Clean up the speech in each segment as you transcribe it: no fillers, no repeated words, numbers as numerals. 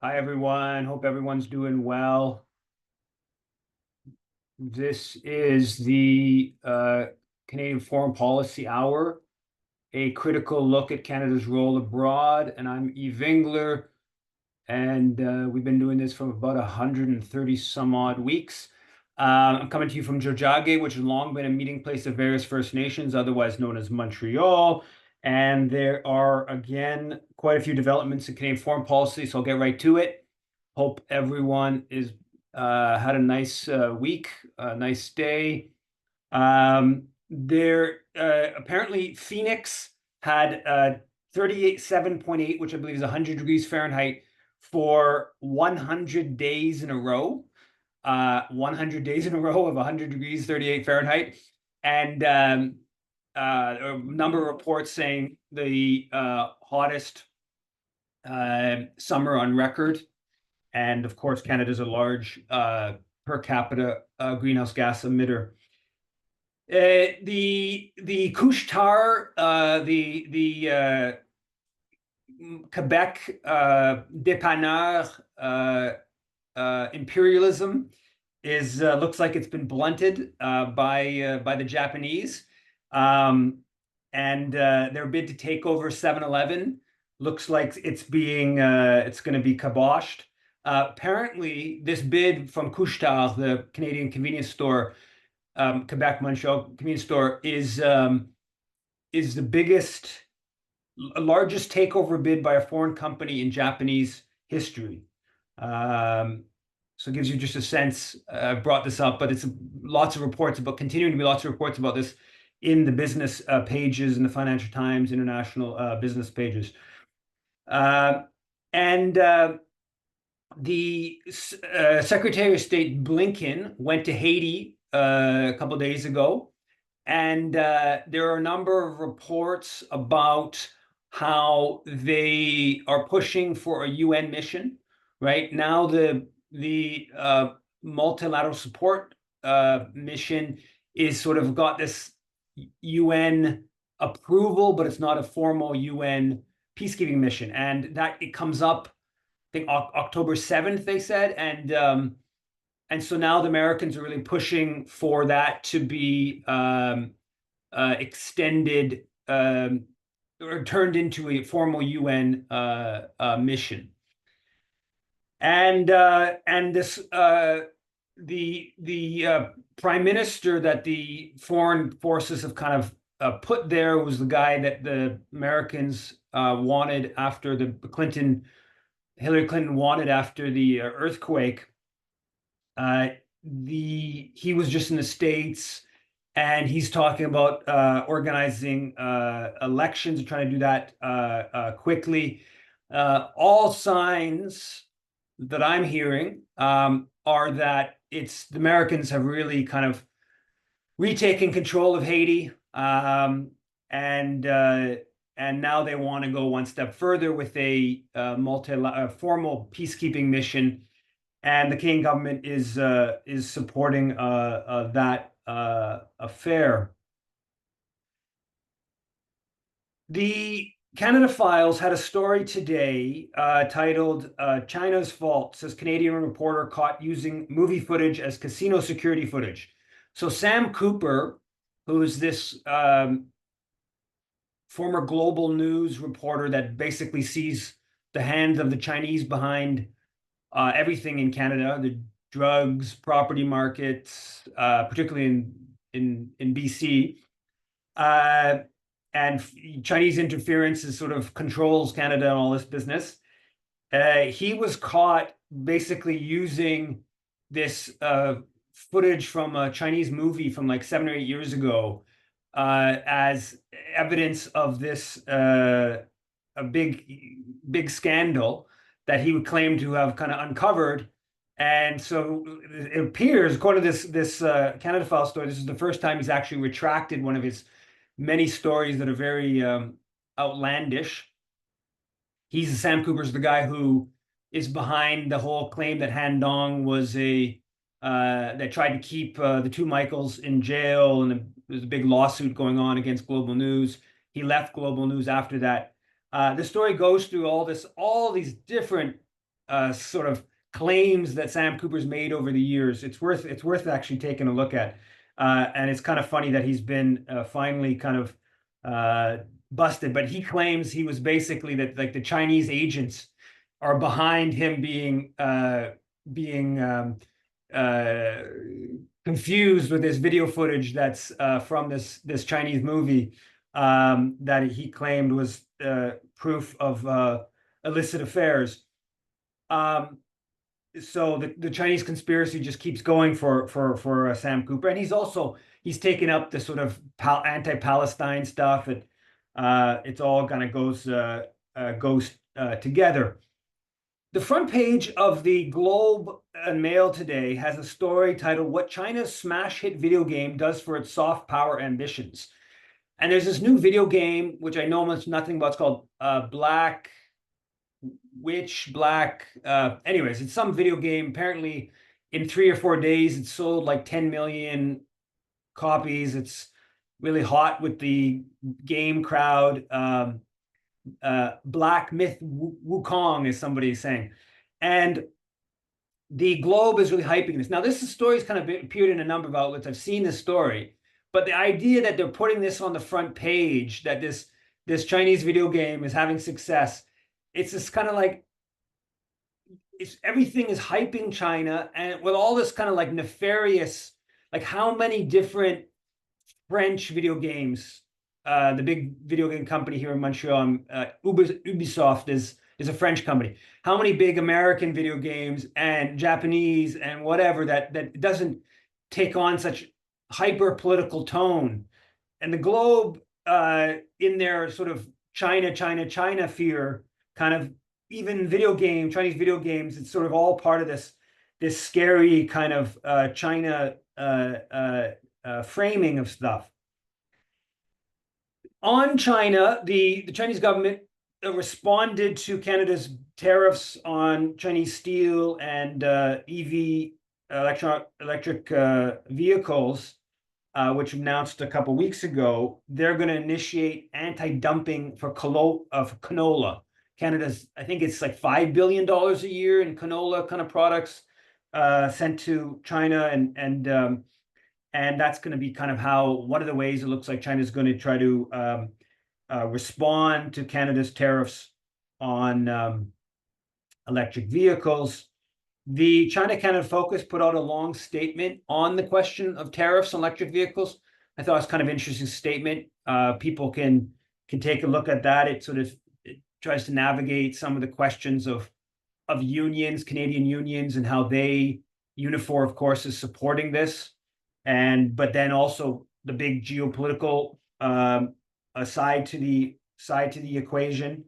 Hi, everyone. Hope everyone's doing well. This is the Canadian Foreign Policy Hour, a critical look at Canada's role abroad. And I'm Eve Engler, and we've been doing this for about 130 some odd weeks. I'm coming to you from Jojage, which has long been a meeting place of various First Nations, otherwise known as Montreal. And there are, again, quite a few developments in Canadian foreign policy, so I'll get right to it. Hope everyone is had a nice week, a nice day. There apparently Phoenix had 37.8, which I believe is 100 degrees Fahrenheit for 100 days in a row. 100 days in a row of 100 degrees, 38 Fahrenheit. And a number of reports saying the hottest summer on record. And of course, Canada's a large per capita greenhouse gas emitter. The couche tard, the Quebec dépanneur imperialism is looks like it's been blunted by the Japanese, and their bid to take over 7-Eleven looks like it's going to be kiboshed. Apparently, this bid from Couche-Tard, the Canadian convenience store, Quebec Montreal convenience store, is the largest takeover bid by a foreign company in Japanese history. So it gives you just a sense. I brought this up, but it's continuing to be lots of reports about this in the business pages in the Financial Times, international business pages. And the Secretary of State Blinken went to Haiti a couple of days ago, and there are a number of reports about how they are pushing for a UN mission. Right now, the multilateral support mission is sort of got this UN approval, but it's not a formal UN peacekeeping mission, and that it comes up, I think October 7th, they said, and so now the Americans are really pushing for that to be extended or turned into a formal UN mission. And this the prime minister that the foreign forces have kind of put there was the guy that the Americans wanted after Hillary Clinton wanted after the earthquake. He was just in the States, and he's talking about organizing elections and trying to do that quickly. All signs that I'm hearing are that the Americans have really kind of retaken control of Haiti, and now they want to go one step further with a formal peacekeeping mission, and the Canadian government is supporting that affair. The Canada Files had a story today titled China's Fault, says Canadian reporter caught using movie footage as casino security footage. So Sam Cooper, who's this former Global News reporter that basically sees the hands of the Chinese behind everything in Canada, the drugs, property markets, particularly in BC, and Chinese interference is sort of controls Canada and all this business. He was caught basically using this footage from a Chinese movie from like 7 or 8 years ago as evidence of this a big scandal that he would claim to have kind of uncovered. And so it appears, according to this Canada File story, this is the first time he's actually retracted one of his many stories that are very outlandish. Sam Cooper's the guy who is behind the whole claim that Han Dong was that tried to keep the two Michaels in jail, and there's a big lawsuit going on against Global News. He left Global News after that. The story goes through all these different sort of claims that Sam Cooper's made over the years. It's worth actually taking a look at. And it's kind of funny that he's been finally kind of busted, but he claims he was basically that like the Chinese agents are behind him being uh, confused with this video footage that's from this Chinese movie that he claimed was proof of illicit affairs. So the Chinese conspiracy just keeps going for Sam Cooper, and he's taken up the sort of anti-Palestine stuff. It's all kind of goes together. The front page of the Globe and Mail today has a story titled "What China's Smash Hit Video Game Does for Its Soft Power Ambitions." And there's this new video game, which I know much nothing about. It's called Black anyways, it's some video game. Apparently in 3 or 4 days it sold like 10 million copies. It's really hot with the game crowd. Black Myth Wukong, is somebody saying. And the Globe is really hyping this. Now, this story's kind of appeared in a number of outlets. I've seen this story, but the idea that they're putting this on the front page, that this Chinese video game is having success, it's just kind of like everything is hyping China, and with all this kind of like nefarious, like how many different French video games, the big video game company here in Montreal, Ubisoft is a French company. How many big American video games and Japanese and whatever that doesn't take on such hyper political tone? And the Globe, in their sort of China fear, kind of even Chinese video games, it's sort of all part of this scary kind of China framing of stuff. On China, the Chinese government responded to Canada's tariffs on Chinese steel and EV electric vehicles, which announced a couple of weeks ago. They're going to initiate anti-dumping for canola. Canada's, I think it's like $5 billion a year in canola kind of products sent to China, and that's going to be kind of one of the ways it looks like China's going to try to respond to Canada's tariffs on electric vehicles. The China-Canada Focus put out a long statement on the question of tariffs on electric vehicles. I thought it was kind of an interesting statement. People can take a look at that. It tries to navigate some of the questions of unions, Canadian unions, and how Unifor, of course, is supporting this. But then also the big geopolitical side to the equation.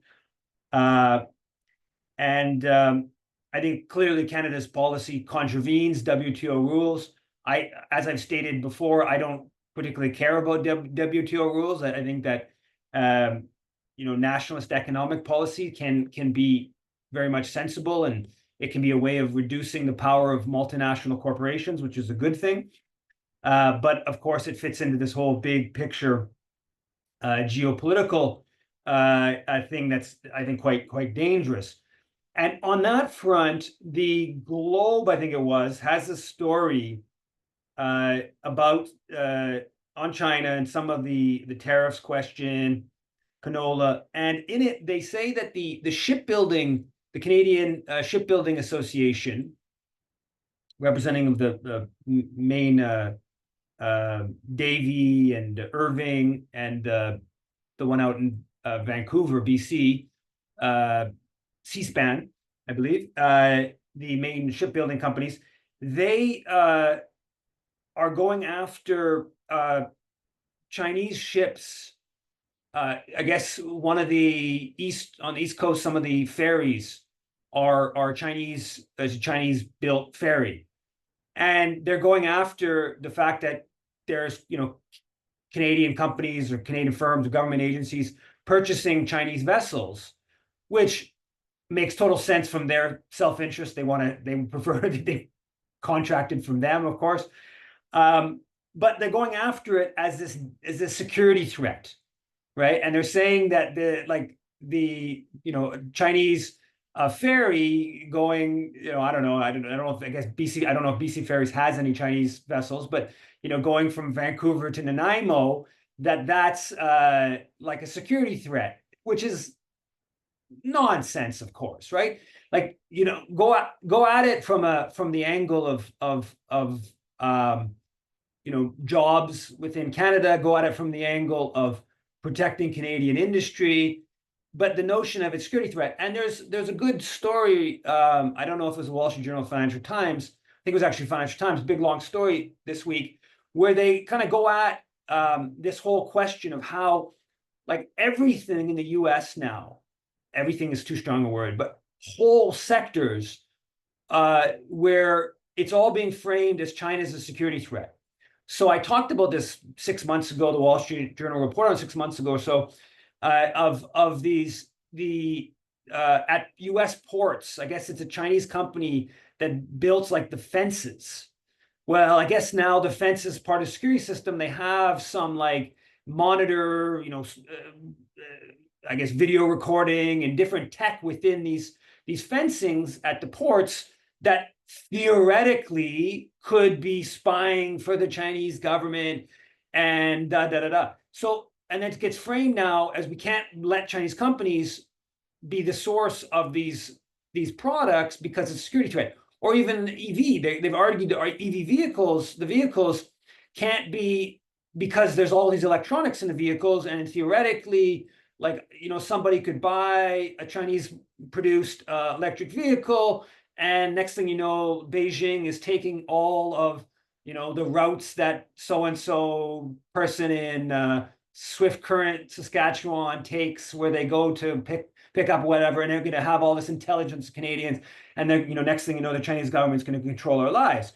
I think clearly Canada's policy contravenes WTO rules. As I've stated before, I don't particularly care about WTO rules. I think that nationalist economic policy can be very much sensible, and it can be a way of reducing the power of multinational corporations, which is a good thing. But of course, it fits into this whole big picture geopolitical thing that's, I think, quite dangerous. And on that front, the Globe, I think it was, has a story about on China and some of the tariffs question, canola, and in it they say that the shipbuilding, the Canadian Shipbuilding Association, representing the main Davie and Irving and the one out in Vancouver, BC, Seaspan, I believe, the main shipbuilding companies, they are going after Chinese ships. I guess one of on the East Coast, some of the ferries are Chinese, as a Chinese built ferry. And they're going after the fact that there's, Canadian companies or Canadian firms or government agencies purchasing Chinese vessels, which makes total sense from their self-interest. They prefer that they contracted from them, of course. But they're going after it as this security threat, right? And they're saying that the Chinese a ferry going, I don't know, I don't know if, I guess BC, I don't know if BC Ferries has any Chinese vessels, but going from Vancouver to Nanaimo, that's like a security threat, which is nonsense, of course, right? Like, go at it from the angle of jobs within Canada, go at it from the angle of protecting Canadian industry, but the notion of a security threat. And there's a good story. I don't know if it was the Wall Street Journal, Financial Times. I think it was actually Financial Times, big long story this week, where they kind of go at this whole question of how, like, everything in the US now, everything is too strong a word, but whole sectors where it's all being framed as China as a security threat. So I talked about this 6 months ago. The Wall Street Journal reported on 6 months ago or so of the at U.S. ports. I guess it's a Chinese company that builds like the fences. Well, I guess now the fence is part of the security system. They have some like monitor, I guess video recording and different tech within these fencings at the ports that theoretically could be spying for the Chinese government and da da da da. So, and it gets framed now as we can't let Chinese companies be the source of these products because it's a security threat. Or even EV, they've argued that our EV vehicles, the vehicles can't be, because there's all these electronics in the vehicles, and theoretically, like, somebody could buy a Chinese produced electric vehicle, and next thing you know, Beijing is taking all of the routes that so-and-so person in Swift Current, Saskatchewan takes, where they go to pick up whatever, and they're going to have all this intelligence of Canadians, and then next thing you know, the Chinese government's going to control our lives.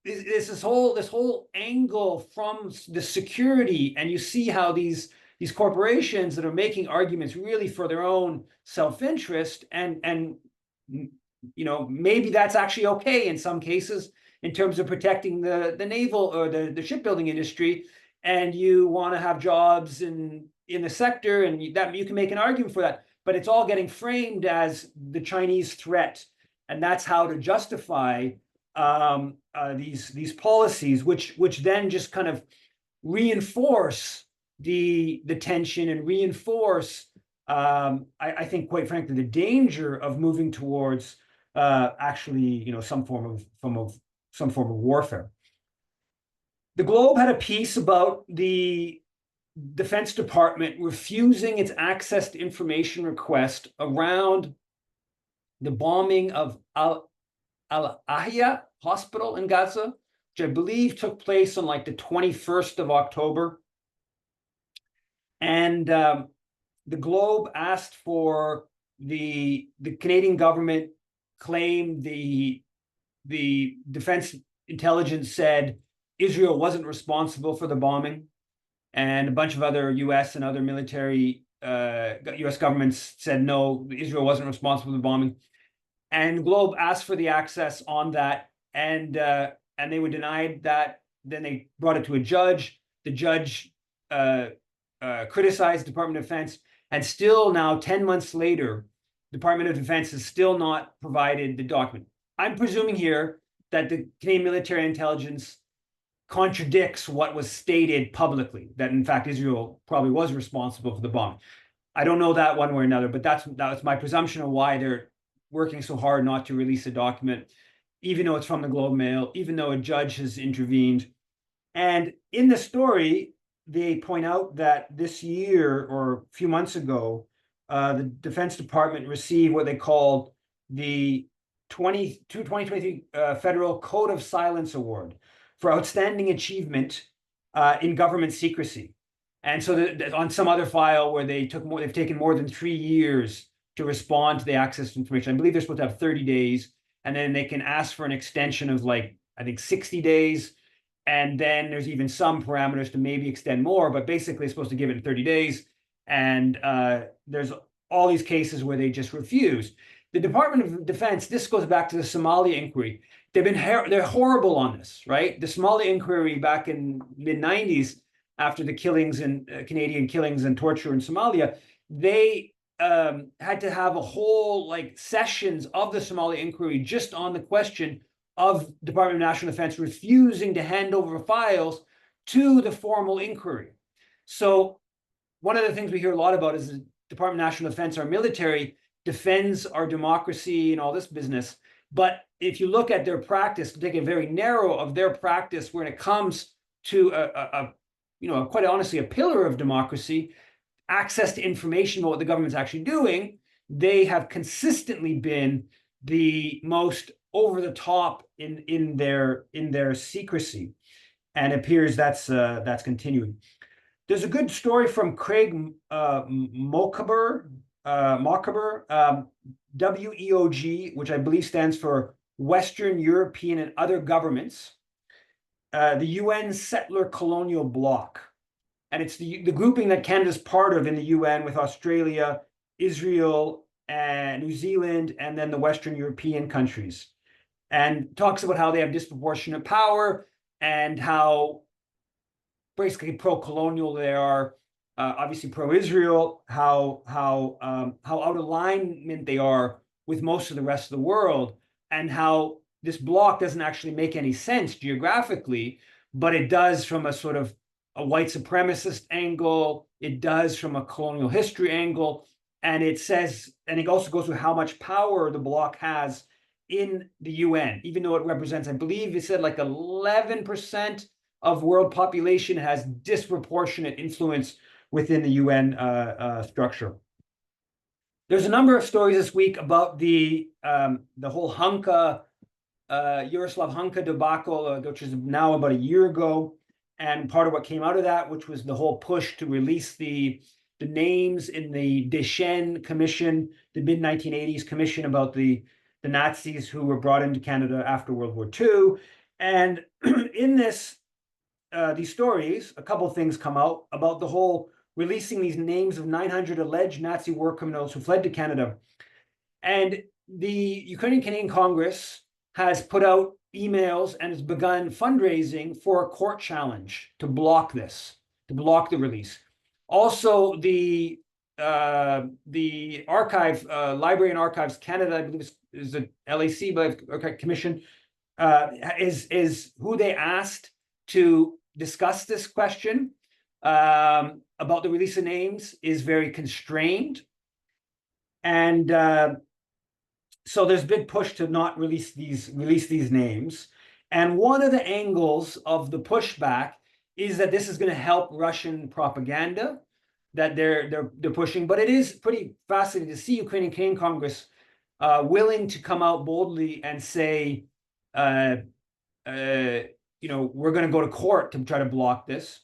This whole angle from the security, and you see how these corporations that are making arguments really for their own self-interest, and maybe that's actually okay in some cases in terms of protecting the naval or the shipbuilding industry, and you want to have jobs in the sector, and that you can make an argument for that, but it's all getting framed as the Chinese threat, and that's how to justify these policies, which then just kind of reinforce the tension and reinforce, I think, quite frankly, the danger of moving towards actually, some form of warfare. The Globe had a piece about the Defense Department refusing its access to information request around the bombing of Al-Ahya Hospital in Gaza, which I believe took place on like the 21st of October. And the Globe asked for the Canadian government claimed the defense intelligence said Israel wasn't responsible for the bombing, and a bunch of other U.S. and other military U.S. governments said no, Israel wasn't responsible for the bombing. And Globe asked for the access on that, and they were denied that. Then they brought it to a judge. The judge criticized the Department of Defense, and still now, 10 months later, Department of Defense has still not provided the document. I'm presuming here that the Canadian military intelligence contradicts what was stated publicly, that in fact Israel probably was responsible for the bombing. I don't know that one way or another, but that's my presumption of why they're working so hard not to release a document, even though it's from the Globe Mail, even though a judge has intervened. And in the story, they point out that this year, or a few months ago, the Defense Department received what they called the 2023 Federal Code of Silence Award for outstanding achievement in government secrecy. And so on some other file where they've taken more than 3 years to respond to the access to information, I believe they're supposed to have 30 days, and then they can ask for an extension of, like, I think 60 days. And then there's even some parameters to maybe extend more, but basically it's supposed to give it in 30 days. And there's all these cases where they just refuse. The Department of Defense, this goes back to the Somalia inquiry. They're horrible on this, right? The Somalia inquiry back in mid-90s, after the killings and Canadian killings and torture in Somalia, they had to have a whole like sessions of the Somali inquiry just on the question of Department of National Defense refusing to hand over files to the formal inquiry. So one of the things we hear a lot about is the Department of National Defense, our military defends our democracy and all this business. But if you look at their practice, take it very narrow of their practice when it comes to quite honestly, a pillar of democracy, access to information about what the government's actually doing, they have consistently been the most over the top in their secrecy, and it appears that's continuing. There's a good story from Craig Mokaber, WEOG, which I believe stands for Western European and Other Governments, the UN Settler Colonial Bloc. And it's the grouping that Canada's part of in the UN with Australia, Israel, and New Zealand, and then the Western European countries. And talks about how they have disproportionate power and how basically pro-colonial they are, obviously pro-Israel, how out of alignment they are with most of the rest of the world, and how this bloc doesn't actually make any sense geographically, but it does from a sort of a white supremacist angle, it does from a colonial history angle, and it says, and it also goes through how much power the bloc has in the UN, even though it represents, I believe it said like 11% of world population, has disproportionate influence within the UN structure. There's a number of stories this week about the whole Hunka, Yaroslav Hunka debacle, which is now about a year ago. And part of what came out of that, which was the whole push to release the names in the Deschênes Commission, the mid-1980s commission about the Nazis who were brought into Canada after World War II. And in these stories, a couple of things come out about the whole releasing these names of 900 alleged Nazi war criminals who fled to Canada. And the Ukrainian Canadian Congress has put out emails and has begun fundraising for a court challenge to block this, to block the release. Also, the archive, Library and Archives Canada, I believe is the LAC, but Commission, is who they asked to discuss this question about the release of names is very constrained. And so there's a big push to not release these names. And one of the angles of the pushback is that this is going to help Russian propaganda that they're pushing. But it is pretty fascinating to see Ukrainian Canadian Congress willing to come out boldly and say, we're going to go to court to try to block this.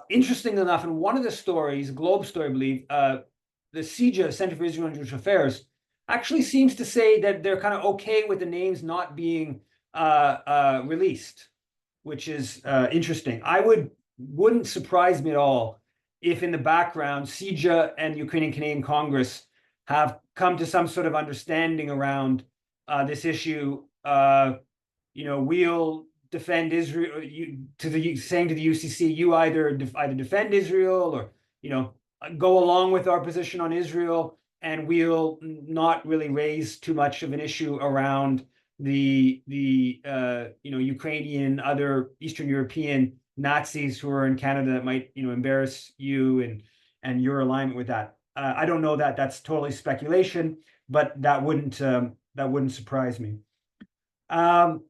Interesting enough, in one of the stories, Globe story, I believe, the CIJA, Center for Israel and Jewish Affairs, actually seems to say that they're kind of okay with the names not being released, which is interesting. Wouldn't surprise me at all if in the background CIJA and Ukrainian Canadian Congress have come to some sort of understanding around this issue. We'll defend Israel, saying to the UCC, you either defend Israel or go along with our position on Israel, and we'll not really raise too much of an issue around the Ukrainian, other Eastern European Nazis who are in Canada that might embarrass you and your alignment with that. I don't know that that's totally speculation, but that wouldn't surprise me. On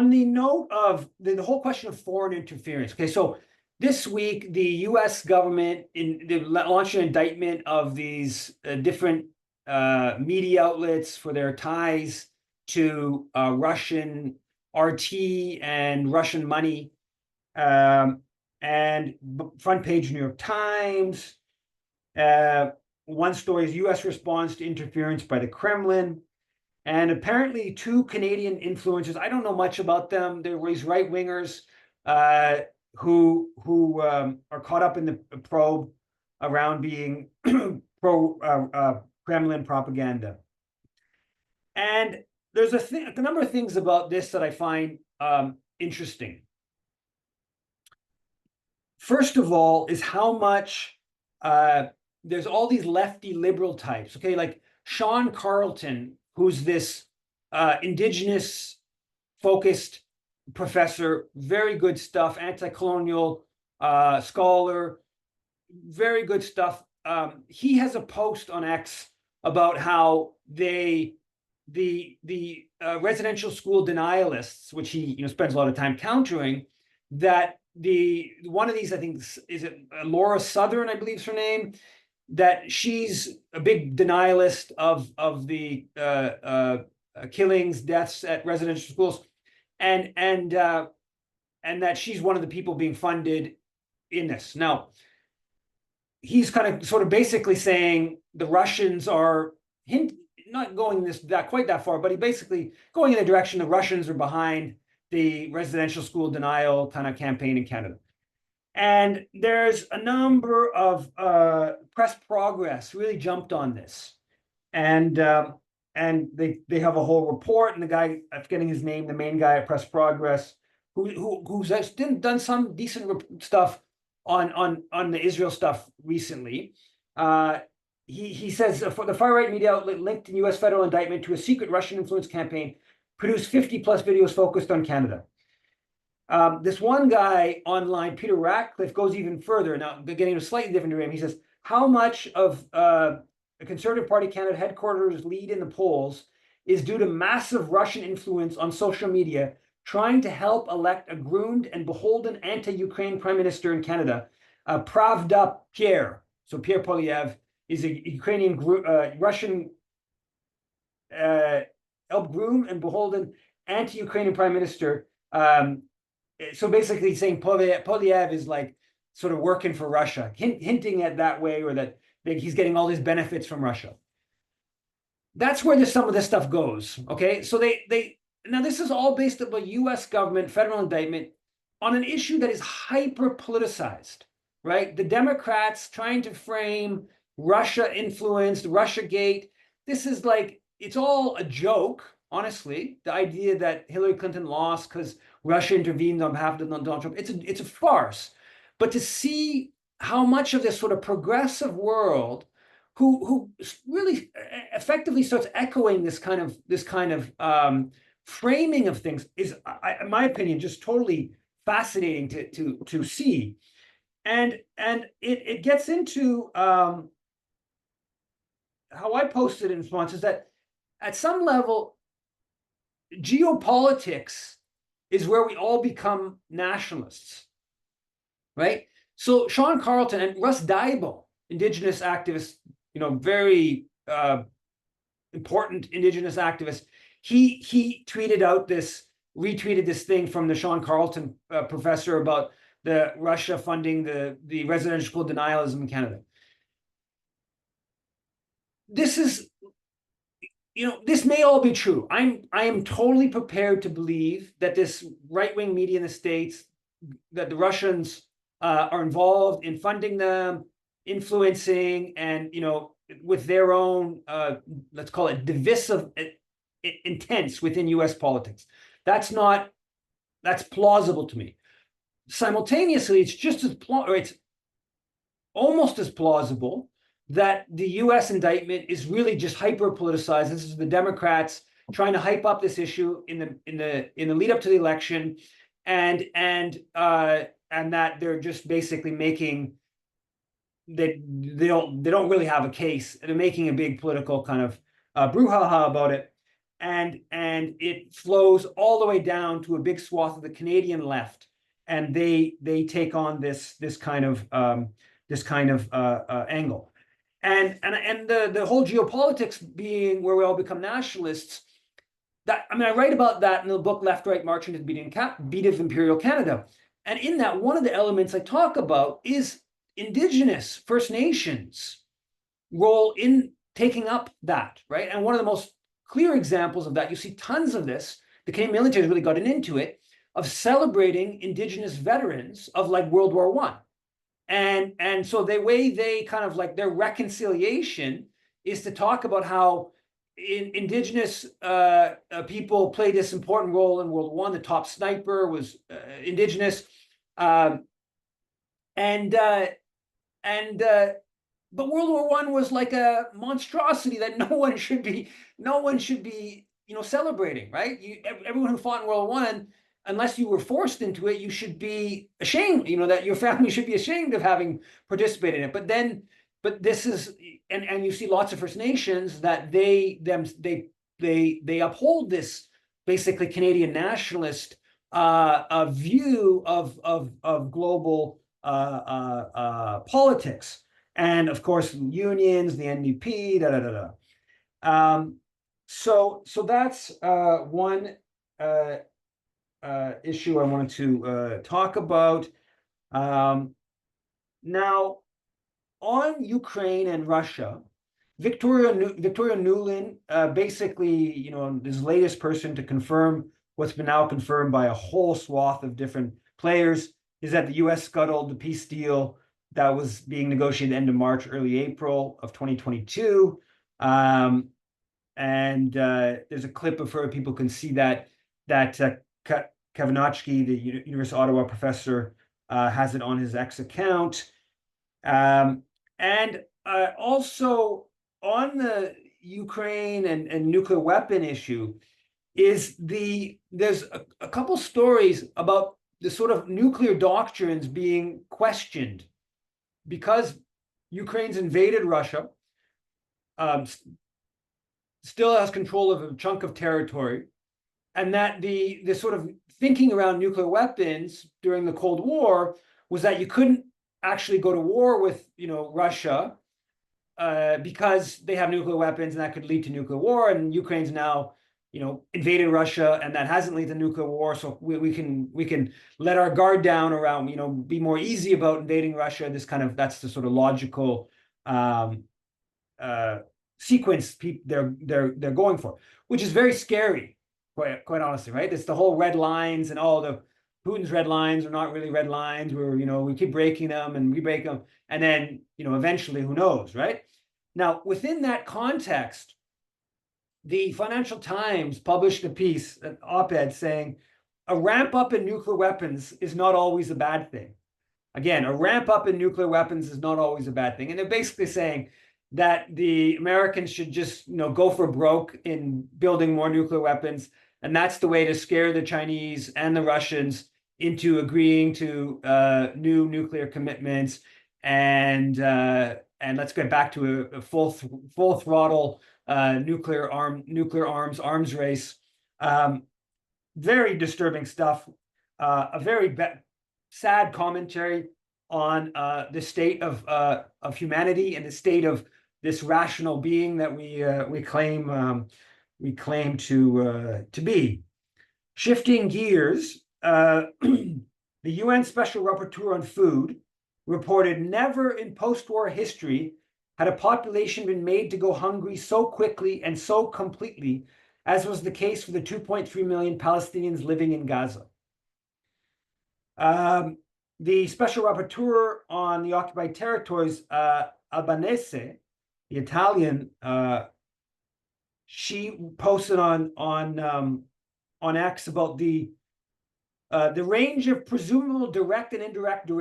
the note of the whole question of foreign interference, okay, so this week the U.S. government launched an indictment of these different media outlets for their ties to Russian RT and Russian money, and front page New York Times. One story is U.S. response to interference by the Kremlin. And apparently 2 Canadian influencers, I don't know much about them. They're these right-wingers who are caught up in the probe around being pro-Kremlin propaganda. And there's a number of things about this that I find interesting. First of all is how much there's all these lefty liberal types, okay, like Sean Carlton, who's this indigenous focused professor, very good stuff, anti-colonial scholar, very good stuff. He has a post on X about how the residential school denialists, which he spends a lot of time countering, that one of these, I think, is it Laura Southern, I believe is her name, that she's a big denialist of the killings, deaths at residential schools, and that she's one of the people being funded in this. Now, he's kind of sort of basically saying the Russians are not going quite that far, but he basically going in the direction the Russians are behind the residential school denial kind of campaign in Canada. And there's a number of Press Progress really jumped on this, and they have a whole report. And the guy, I'm forgetting his name, the main guy at Press Progress, who's done some decent stuff on the Israel stuff recently. He says for the far right media outlet linked in U.S. federal indictment to a secret Russian influence campaign produced 50 plus videos focused on Canada. This one guy online, Peter Ratcliffe, goes even further. Now, getting a slightly different direction. He says, how much of a Conservative Party Canada headquarters lead in the polls is due to massive Russian influence on social media, trying to help elect a groomed and beholden anti-Ukraine prime minister in Canada, Pravda Pierre. So Pierre Poilievre is a Ukrainian Russian groomed and beholden anti-Ukrainian prime minister. So basically saying Poilievre is like sort of working for Russia, hinting at that way, or that he's getting all these benefits from Russia. That's where some of this stuff goes. Okay, so now this is all based on a U.S. government federal indictment on an issue that is hyper politicized, right? The Democrats trying to frame Russia influenced, Russiagate. This is like, it's all a joke, honestly. The idea that Hillary Clinton lost because Russia intervened on behalf of Donald Trump, it's a farce. But to see how much of this sort of progressive world who really effectively starts echoing this kind of framing of things is, in my opinion, just totally fascinating to see. And it gets into how I posted in response is that at some level, geopolitics is where we all become nationalists, right? So Sean Carlton and Russ Diebel, Indigenous activist, very important Indigenous activist, he retweeted this thing from the Sean Carlton professor about the Russia funding the residential school denialism in Canada. This is, this may all be true. I am totally prepared to believe that this right-wing media in the States, that the Russians are involved in funding them, influencing, and with their own let's call it divisive intents within U.S. politics. That's plausible to me. Simultaneously, it's almost as plausible that the U.S. indictment is really just hyper politicized. This is the Democrats trying to hype up this issue in the lead up to the election, and that they're just basically making that they don't really have a case. They're making a big political kind of brouhaha about it, and it flows all the way down to a big swath of the Canadian left, and they take on this kind of angle. And the whole geopolitics being where we all become nationalists. I write about that in the book Left, Right, Marching to the Beat of Imperial Canada. And in that, one of the elements I talk about is Indigenous First Nations role in taking up that, right? And one of the most clear examples of that, you see tons of this, the Canadian military has really gotten into it, of celebrating Indigenous veterans of like World War I. And so the way they kind of like their reconciliation is to talk about how Indigenous people played this important role in World War I. The top sniper was Indigenous, and but World War I was like a monstrosity that no one should be, celebrating, right? Everyone who fought in World War I, unless you were forced into it, you should be ashamed, that your family should be ashamed of having participated in it. But this is, and you see lots of First Nations that they uphold this basically Canadian nationalist a view of global politics, and of course unions, the NDP, da da da da. So that's one issue I wanted to talk about. Now, on Ukraine and Russia, Victoria Nuland, basically, this latest person to confirm what's been now confirmed by a whole swath of different players, is that the U.S. scuttled the peace deal that was being negotiated end of March, early April of 2022. And there's a clip of her. People can see that Kavanaughsky, the University of Ottawa professor, has it on his X account. And also on the Ukraine and nuclear weapon issue there's a couple stories about the sort of nuclear doctrines being questioned because Ukraine's invaded Russia, still has control of a chunk of territory, and that the sort of thinking around nuclear weapons during the Cold War was that you couldn't actually go to war with Russia because they have nuclear weapons and that could lead to nuclear war. And Ukraine's now invaded Russia and that hasn't led to nuclear war, so we can let our guard down around be more easy about invading Russia. That's the sort of logical sequence they're going for, which is very scary, quite honestly, right? It's the whole red lines and all the Putin's red lines are not really red lines. We keep breaking them and we break them, and then eventually, who knows, right? Now, within that context, the Financial Times published a piece, an op-ed, saying a ramp up in nuclear weapons is not always a bad thing. Again, a ramp up in nuclear weapons is not always a bad thing, and they're basically saying that the Americans should just go for broke in building more nuclear weapons, and that's the way to scare the Chinese and the Russians into agreeing to new nuclear commitments, and let's get back to a full throttle nuclear arms race. Very disturbing stuff. A very sad commentary on the state of humanity and the state of this rational being that we claim to be. Shifting gears, the UN Special Rapporteur on Food reported never in post-war history had a population been made to go hungry so quickly and so completely as was the case for the 2.3 million Palestinians living in Gaza. The Special Rapporteur on the occupied territories, Albanese, the Italian, she posted on X about the range of presumable direct and indirect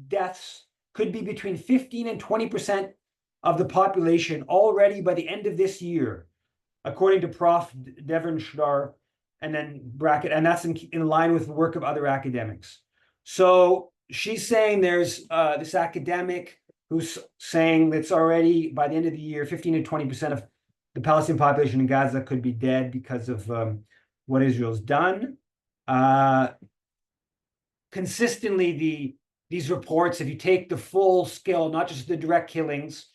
deaths could be between 15 and 20% of the population already by the end of this year, according to Prof. Devonshire, and then bracket, and that's in line with the work of other academics. So she's saying there's this academic who's saying that's already by the end of the year, 15 to 20% of the Palestinian population in Gaza could be dead because of what Israel's done. Consistently, these reports, if you take the full scale, not just the direct killings,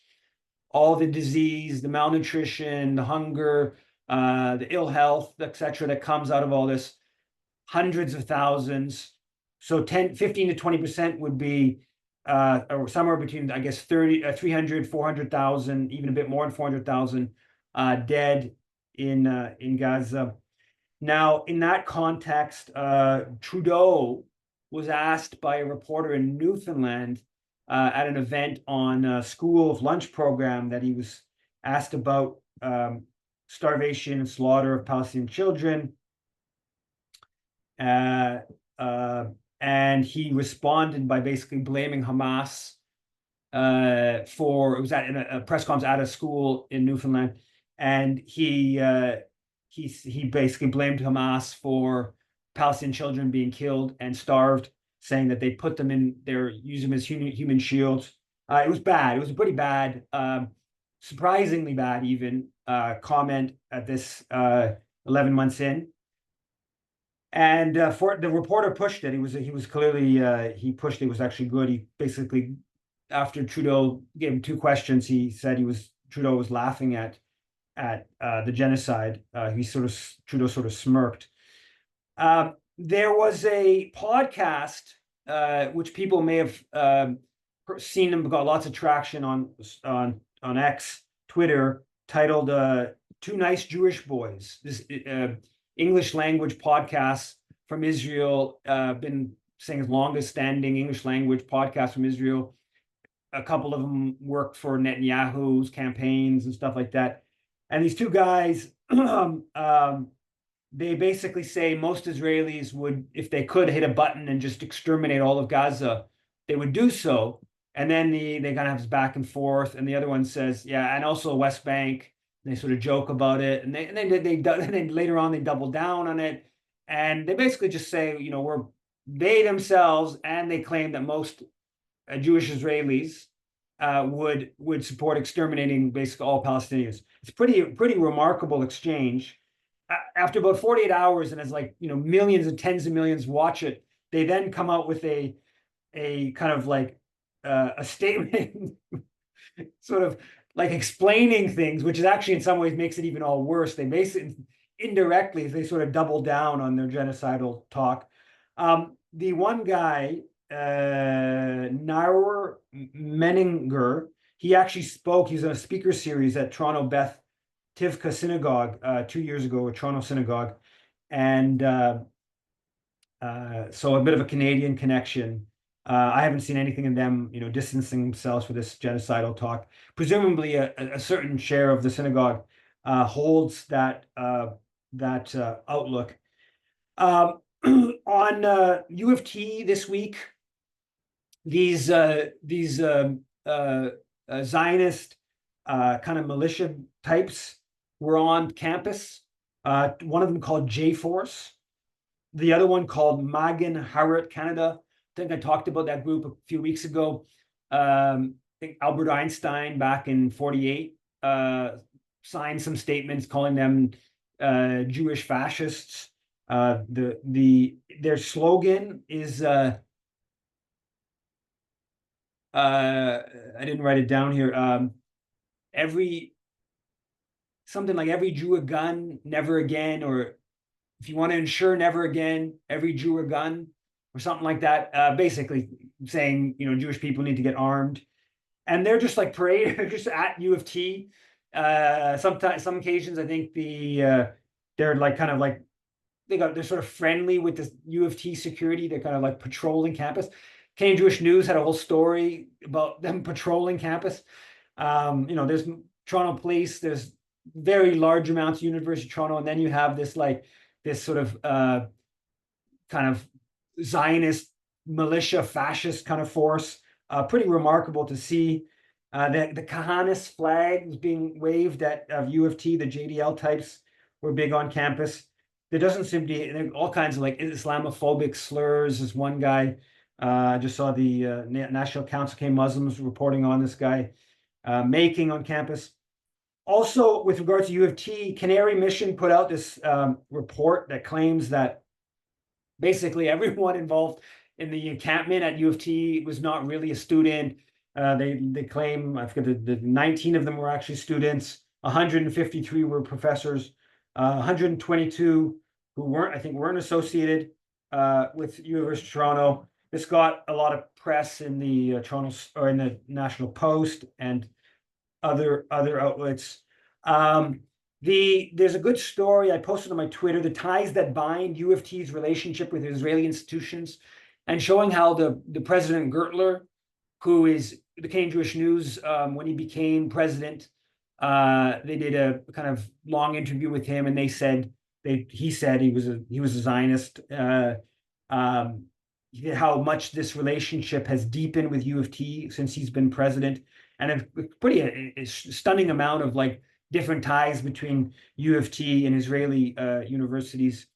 all the disease, the malnutrition, the hunger, the ill health, etc., that comes out of all this, hundreds of thousands. So 15 to 20% would be or somewhere between, I guess, 300, 400,000, even a bit more than 400,000 dead in Gaza. Now, in that context, Trudeau was asked by a reporter in Newfoundland at an event on a school lunch program that he was asked about starvation and slaughter of Palestinian children. And he responded by basically blaming Hamas for it was at a press conference at a school in Newfoundland, and he basically blamed Hamas for Palestinian children being killed and starved, saying that they put them in, they're using them as human shields. It was bad. It was a pretty bad, surprisingly bad even comment at this 11 months in. And for the reporter pushed it. He was clearly he pushed it. It was actually good. He basically, after Trudeau gave him two questions, he said Trudeau was laughing at the genocide. Trudeau sort of smirked. There was a podcast which people may have seen, them got lots of traction on X, Twitter, titled "Two Nice Jewish Boys." This English language podcast from Israel, been saying it's longest standing English language podcast from Israel. A couple of them worked for Netanyahu's campaigns and stuff like that. And these two guys, they basically say most Israelis would, if they could, hit a button and just exterminate all of Gaza, they would do so. And then they kind of have this back and forth. And the other one says, yeah, and also West Bank. And they sort of joke about it. And then later on, they double down on it. And they basically just say, they themselves, and they claim that most Jewish Israelis would support exterminating basically all Palestinians. It's pretty remarkable exchange. After about 48 hours, and as millions and tens of millions watch it, they then come out with a kind of like a statement, sort of like explaining things, which is actually in some ways makes it even all worse. They basically indirectly they sort of double down on their genocidal talk. The one guy, Naur Menninger, he actually spoke. He's on a speaker series at Toronto Beth Tivka Synagogue 2 years ago, at Toronto Synagogue, and so a bit of a Canadian connection. I haven't seen anything in them, distancing themselves for this genocidal talk. Presumably, a certain share of the synagogue holds that outlook. On U of T this week, these Zionist kind of militia types were on campus. One of them called J-Force, the other one called Magen Haret Canada. I think I talked about that group a few weeks ago. I think Albert Einstein back in 1948 signed some statements calling them Jewish fascists. Their slogan is I didn't write it down here. Something like every Jew a gun, never again, or if you want to ensure never again, every Jew a gun, or something like that. Basically saying, Jewish people need to get armed. And they're just like parading just at U of T. Sometimes, some occasions, I think they're like kind of like they're sort of friendly with the U of T security. They're kind of like patrolling campus. Canadian Jewish News had a whole story about them patrolling campus. There's Toronto Police, there's very large amounts of University of Toronto, and then you have this sort of kind of Zionist militia, fascist kind of force. Pretty remarkable to see. The Kahanis flag was being waved at U of T. The JDL types were big on campus. There doesn't seem to be all kinds of like Islamophobic slurs. This one guy, I just saw the National Council Came Muslims reporting on this guy making on campus. Also, with regards to U of T, Canary Mission put out this report that claims that basically everyone involved in the encampment at U of T was not really a student. They claim, I forget, the 19 of them were actually students, 153 were professors, 122 who weren't associated with University of Toronto. This got a lot of press in the Toronto or in the National Post and other outlets. There's a good story I posted on my Twitter, the ties that bind U of T's relationship with Israeli institutions, and showing how the President Gertler, who is the Canadian Jewish News, when he became president, they did a kind of long interview with him, and he said he was a Zionist. how much this relationship has deepened with U of T since he's been president, and a stunning amount of like different ties between U of T and Israeli universities.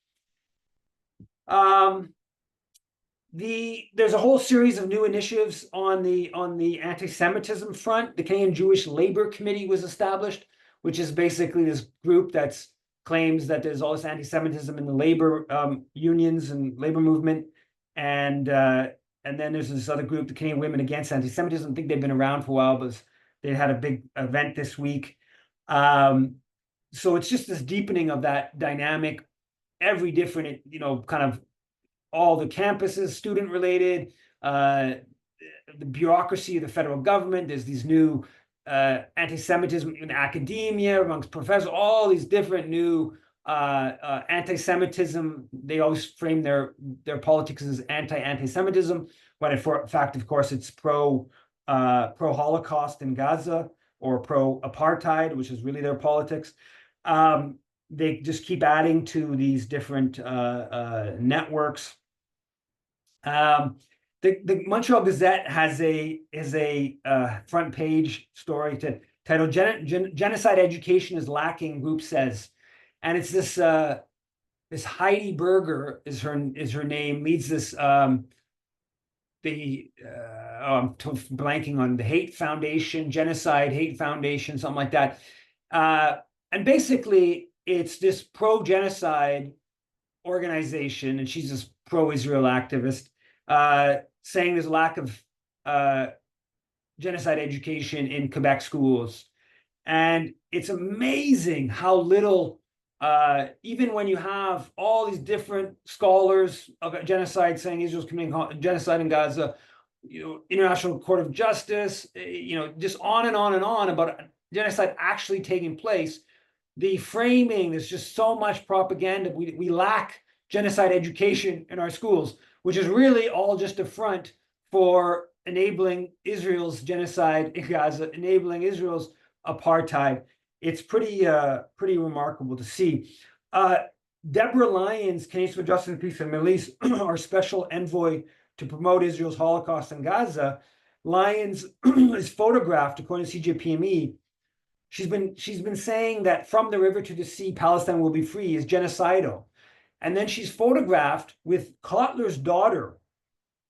There's a whole series of new initiatives on the anti-Semitism front. The Canadian Jewish Labor Committee was established, which is basically this group that claims that there's all this anti-Semitism in the labor unions and labor movement, and then there's this other group, the Canadian Women Against Anti-Semitism. I think they've been around for a while, but they had a big event this week. So it's just this deepening of that dynamic. Every different, kind of all the campuses, student related, the bureaucracy of the federal government. There's these new anti-Semitism in academia amongst professors, all these different new anti-Semitism. They always frame their politics as anti-Semitism, when in fact, of course, it's pro-Holocaust in Gaza or pro-apartheid, which is really their politics. They just keep adding to these different networks. The Montreal Gazette has a front page story titled "Genocide Education is Lacking," group says, and it's this Heidi Berger is her name, leads this I'm blanking on the Hate Foundation, Genocide Hate Foundation, something like that, and basically it's this pro-genocide organization, and she's this pro-Israel activist, saying there's a lack of genocide education in Quebec schools. And it's amazing how little, even when you have all these different scholars of genocide saying Israel's committing genocide in Gaza, International Court of Justice, just on and on and on about genocide actually taking place. The framing, there's just so much propaganda. We lack genocide education in our schools, which is really all just a front for enabling Israel's genocide in Gaza, enabling Israel's apartheid. It's pretty remarkable to see. Deborah Lyons, Canadians for Justice and Peace and Middle East, our special envoy to promote Israel's Holocaust in Gaza. Lyons is photographed, according to CJPME. She's been saying that from the river to the sea, Palestine will be free is genocidal. And then she's photographed with Kotler's daughter,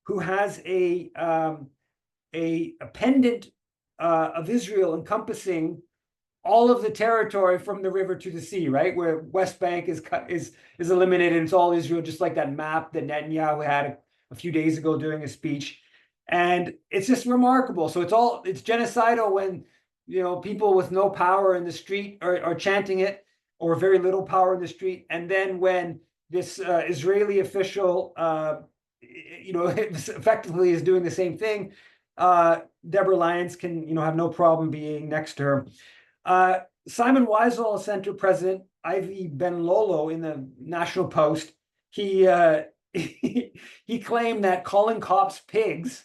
who has a pendant of Israel encompassing all of the territory from the river to the sea, right? Where West Bank is eliminated. And it's all Israel, just like that map that Netanyahu had a few days ago during his speech. And it's just remarkable. So it's genocidal when people with no power in the street are chanting it, or very little power in the street. And then when this Israeli official, effectively is doing the same thing, Deborah Lyons can, have no problem being next to her. Simon Wiesenthal Center President Ivy Ben Lolo in the National Post, he claimed that calling cops pigs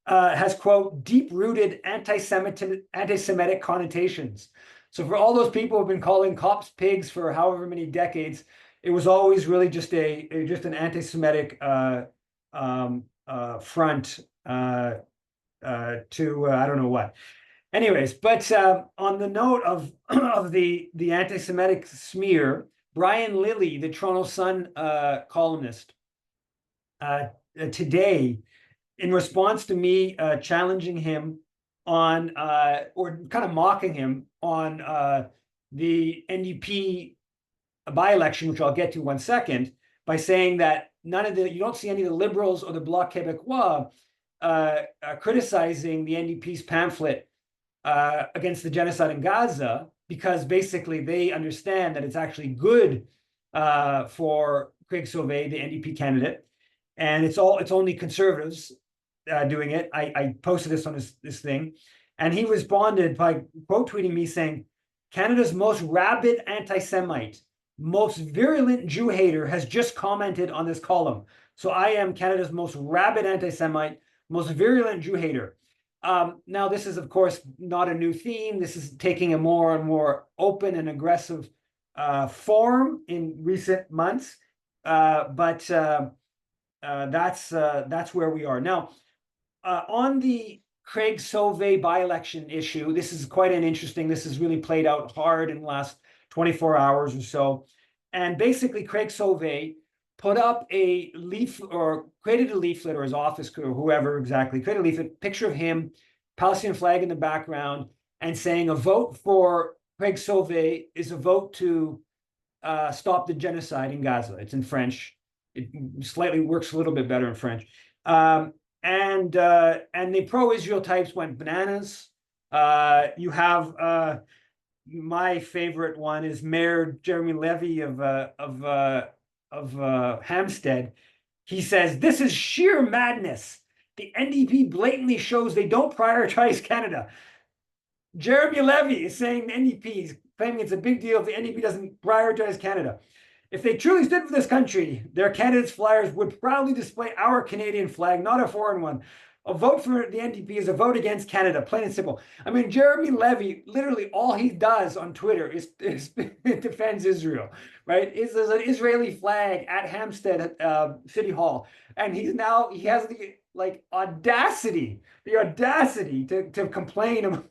has, quote, deep-rooted anti-Semitic connotations. So for all those people who have been calling cops pigs for however many decades, it was always really just an anti-Semitic front to I don't know what. Anyways, but on the note of the anti-Semitic smear, Brian Lilly, the Toronto Sun columnist, today, in response to me challenging him on or kind of mocking him on the NDP by-election, which I'll get to one second, by saying that you don't see any of the Liberals or the Bloc Québécois criticizing the NDP's pamphlet against the genocide in Gaza, because basically they understand that it's actually good for Craig Sauvé, the NDP candidate, and it's only conservatives doing it. I posted this on this thing, and he responded by quote tweeting me saying, "Canada's most rabid anti-Semite, most virulent Jew hater has just commented on this column. So I am Canada's most rabid anti-Semite, most virulent Jew hater." Now, this is, of course, not a new theme. This is taking a more and more open and aggressive form in recent months. But that's where we are now. On the Craig Sauvé by-election issue, this is quite an interesting. This has really played out hard in the last 24 hours or so, and basically Craig Sauvé put up a leaflet or created a leaflet, or his office or whoever exactly created a leaflet, picture of him, Palestinian flag in the background, and saying a vote for Craig Sauvé is a vote to stop the genocide in Gaza. It's in French. It slightly works a little bit better in French. And the pro-Israel types went bananas. You have my favorite one is Mayor Jeremy Levy of Hampstead. He says, "This is sheer madness. The NDP blatantly shows they don't prioritize Canada." Jeremy Levy is saying the NDP is claiming it's a big deal if the NDP doesn't prioritize Canada. If they truly stood for this country, their candidates' flyers would proudly display our Canadian flag, not a foreign one. A vote for the NDP is a vote against Canada, plain and simple. I mean, Jeremy Levy, literally all he does on Twitter is defends Israel, right? There's an Israeli flag at Hampstead City Hall, and he has the audacity to complain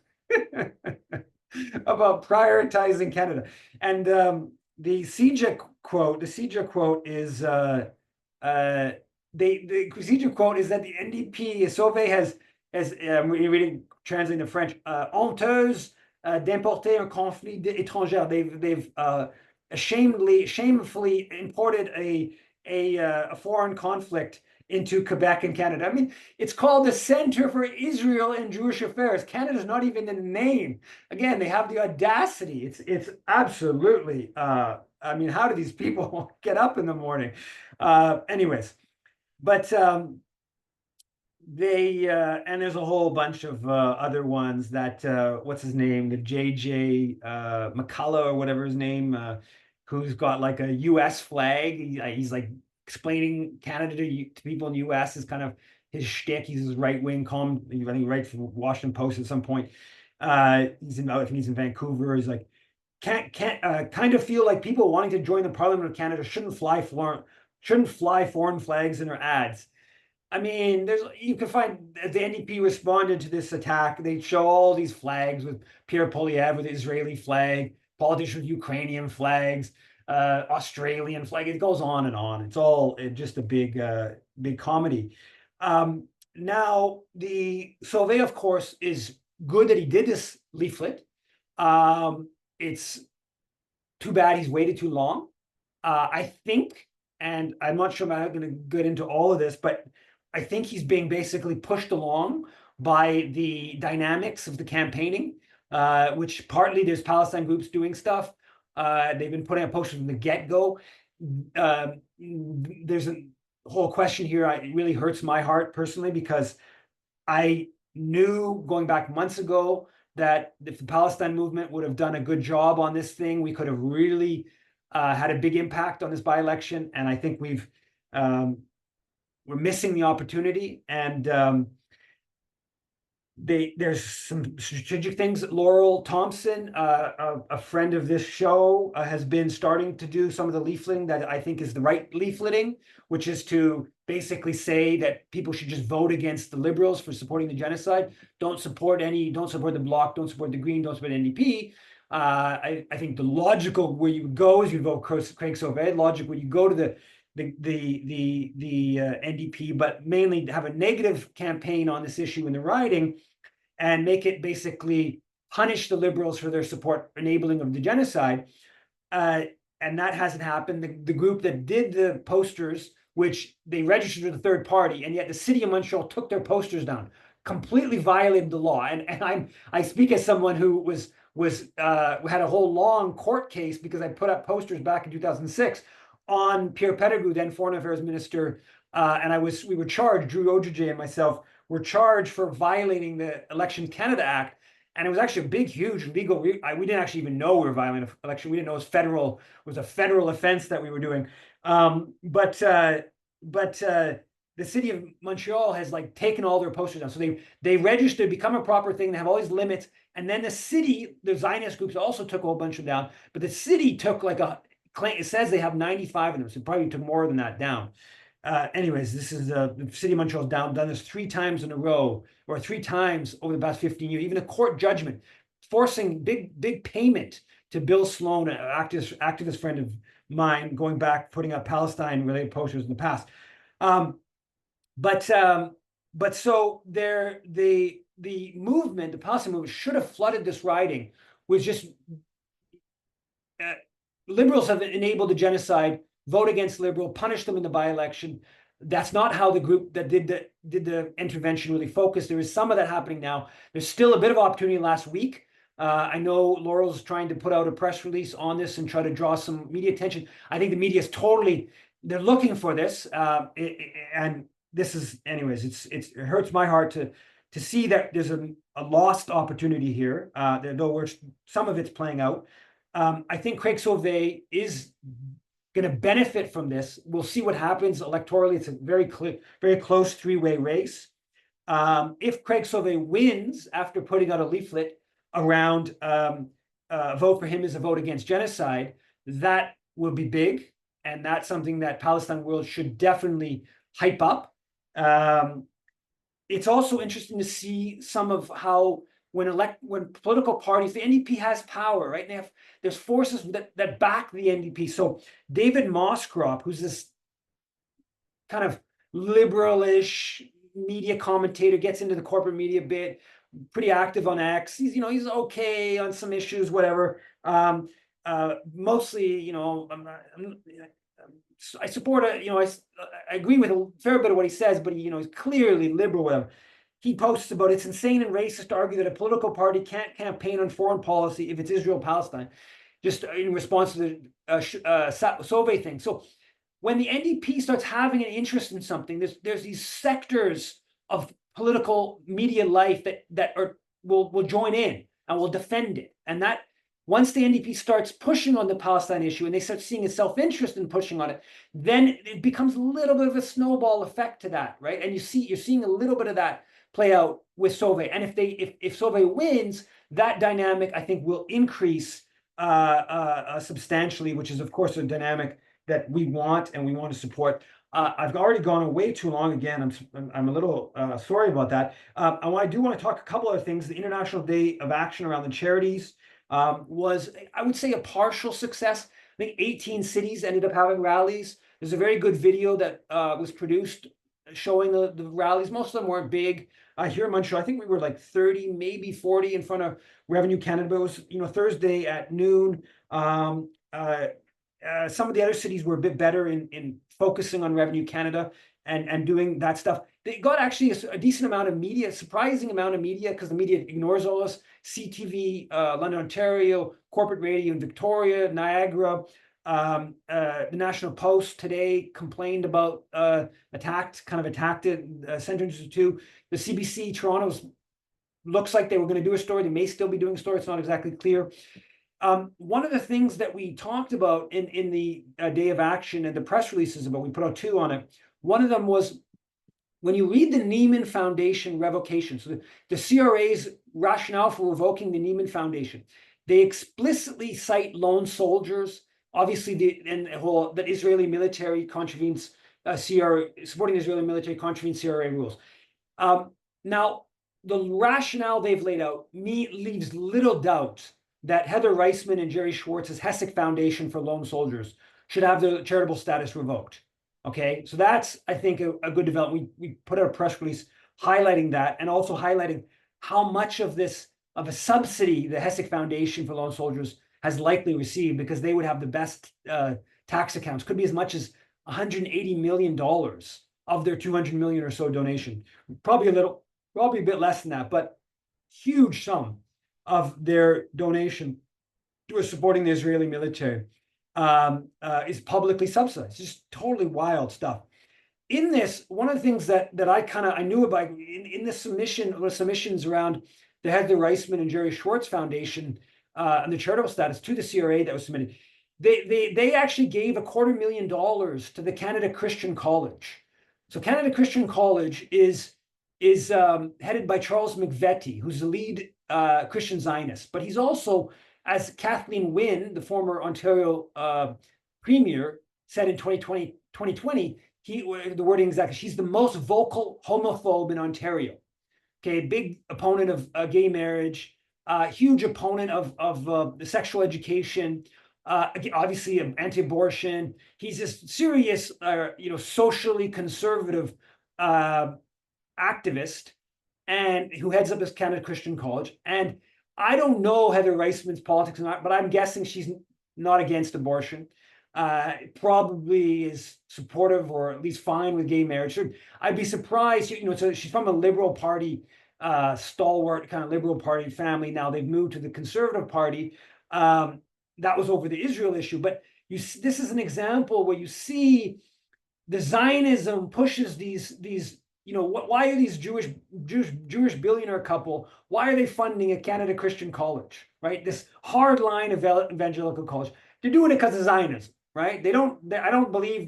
about prioritizing Canada. And the CJ quote is the CJ quote is that the NDP Sauvé has reading translating to French, honteuse d'importer un conflit étranger. They've shamefully imported a foreign conflict into Quebec and Canada. I mean, it's called the Center for Israel and Jewish Affairs. Canada's not even in the name. Again, they have the audacity. It's absolutely. I mean, how do these people get up in the morning? Anyways, but they and there's a whole bunch of other ones that what's his name, the JJ McCullough or whatever his name, who's got like a U.S. flag. He's like explaining Canada to people in the U.S. is kind of his shtick. He's his right-wing column. I think he writes for the Washington Post at some point. He's in Vancouver. He's like, can't kind of feel like people wanting to join the Parliament of Canada shouldn't fly foreign flags in their ads. I mean, you can find the NDP responded to this attack. They show all these flags with Pierre Poilievre with the Israeli flag, politicians with Ukrainian flags, Australian flag. It goes on and on. It's all just a big comedy. Now, the Sauvé, of course, is good that he did this leaflet. It's too bad he's waited too long. I think, and I'm not sure I'm going to get into all of this, but I think he's being basically pushed along by the dynamics of the campaigning, which partly there's Palestine groups doing stuff. They've been putting up posters from the get-go. There's a whole question here. It really hurts my heart personally because I knew going back months ago that if the Palestine movement would have done a good job on this thing, we could have really had a big impact on this by-election. And I think we're missing the opportunity. And there's some strategic things. Laurel Thompson, a friend of this show, has been starting to do some of the leafleting that I think is the right leafleting, which is to basically say that people should just vote against the Liberals for supporting the genocide. Don't support the Bloc, don't support the Green, don't support NDP. I think the logical where you would go is you vote Craig Sauvé. Logic where you go to the NDP, but mainly have a negative campaign on this issue in the riding and make it basically punish the Liberals for their support enabling of the genocide. And that hasn't happened. The group that did the posters, which they registered with a third party, and yet the city of Montreal took their posters down, completely violated the law. And I speak as someone who had a whole long court case because I put up posters back in 2006 on Pierre Pettigrew, then Foreign Affairs Minister, and we were charged, Drew Ojije and myself were charged for violating the Election Canada Act. And it was actually a big, huge legal. We didn't actually even know we were violating an election. We didn't know it was a federal offense that we were doing. But the city of Montreal has taken all their posters down. So they registered, become a proper thing. They have all these limits. And then the Zionist groups also took a whole bunch of them down. But the city took it says they have 95 of them. So probably took more than that down. Anyways, this is the city of Montreal done this 3 times in a row, or 3 times over the past 15 years. Even a court judgment forcing big payment to Bill Sloan, an activist friend of mine, going back, putting up Palestine related posters in the past. But so the movement, the Palestine movement, should have flooded this riding with just liberals have enabled the genocide, vote against liberal, punish them in the by-election. That's not how the group that did the intervention really focused. There is some of that happening now. There's still a bit of opportunity last week. I know Laurel's trying to put out a press release on this and try to draw some media attention. I think the media is they're looking for this. And this is, anyways, it hurts my heart to see that there's a lost opportunity here, though some of it's playing out. I think Craig Sauvé is going to benefit from this. We'll see what happens electorally. It's a very close 3-way race. If Craig Sauvé wins after putting out a leaflet around a vote for him is a vote against genocide, that will be big. And that's something that Palestine World should definitely hype up. It's also interesting to see some of how when political parties, the NDP has power, right? And there's forces that back the NDP. So David Moscrop, who's this kind of liberalish media commentator, gets into the corporate media bit, pretty active on X. He's okay on some issues, whatever. Mostly, I support I agree with a fair bit of what he says, but he's clearly liberal with him. He posts about it's insane and racist to argue that a political party can't campaign on foreign policy if it's Israel-Palestine, just in response to the Sauvé thing. So when the NDP starts having an interest in something, there's these sectors of political media life that will join in and will defend it. And that once the NDP starts pushing on the Palestine issue and they start seeing a self-interest in pushing on it, then it becomes a little bit of a snowball effect to that, right? And you're seeing a little bit of that play out with Sauvé. And if Sauvé wins, that dynamic, I think, will increase substantially, which is, of course, a dynamic that we want and we want to support. I've already gone way too long again. I'm a little sorry about that. I do want to talk a couple other things. The International Day of Action around the charities was, I would say, a partial success. I think 18 cities ended up having rallies. There's a very good video that was produced showing the rallies. Most of them weren't big. Here in Montreal, I think we were like 30, maybe 40 in front of Revenue Canada. But it was, Thursday at noon. Some of the other cities were a bit better in focusing on Revenue Canada and doing that stuff. They got actually a decent amount of media, a surprising amount of media, because the media ignores all this. CTV, London, Ontario, Corporate Radio in Victoria, Niagara. The National Post today complained about attacked it, sentences to the CBC Toronto's looks like they were going to do a story. They may still be doing a story. It's not exactly clear. One of the things that we talked about in the Day of Action and the press releases about, we put out 2 on it. One of them was when you read the Neiman Foundation revocation, so the CRA's rationale for revoking the Neiman Foundation, they explicitly cite lone soldiers. Obviously, that Israeli military contravenes supporting the Israeli military contravenes CRA rules. Now, the rationale they've laid out leaves little doubt that Heather Reisman and Jerry Schwartz's Hessig Foundation for Lone Soldiers should have their charitable status revoked. Okay, so that's, I think, a good development. We put out a press release highlighting that, and also highlighting how much of a subsidy the Hessig Foundation for Lone Soldiers has likely received, because they would have the best tax accounts. Could be as much as $180 million of their 200 million or so donation. Probably a bit less than that, but huge sum of their donation to supporting the Israeli military is publicly subsidized. Just totally wild stuff. In this, one of the things that I knew about in the submissions around the Heather Reisman and Jerry Schwartz Foundation and the charitable status to the CRA that was submitted, they actually gave $250,000 to the Canada Christian College. So Canada Christian College is headed by Charles McVety, who's the lead Christian Zionist, but he's also, as Kathleen Wynne, the former Ontario premier, said in 2020, the wording exactly, she's the most vocal homophobe in Ontario. Okay, big opponent of gay marriage, huge opponent of sexual education, obviously anti-abortion. He's this serious, socially conservative uh, activist, and who heads up this Canada Christian College. And I don't know Heather Reisman's politics or not, but I'm guessing she's not against abortion. Probably is supportive or at least fine with gay marriage. So I'd be surprised, so she's from a Liberal Party, stalwart kind of Liberal Party family. Now they've moved to the Conservative Party. That was over the Israel issue. But this is an example where you see the Zionism pushes these why are these Jewish billionaire couple, why are they funding a Canada Christian college, right? This hardline evangelical college. They're doing it because of Zionism, right? I don't believe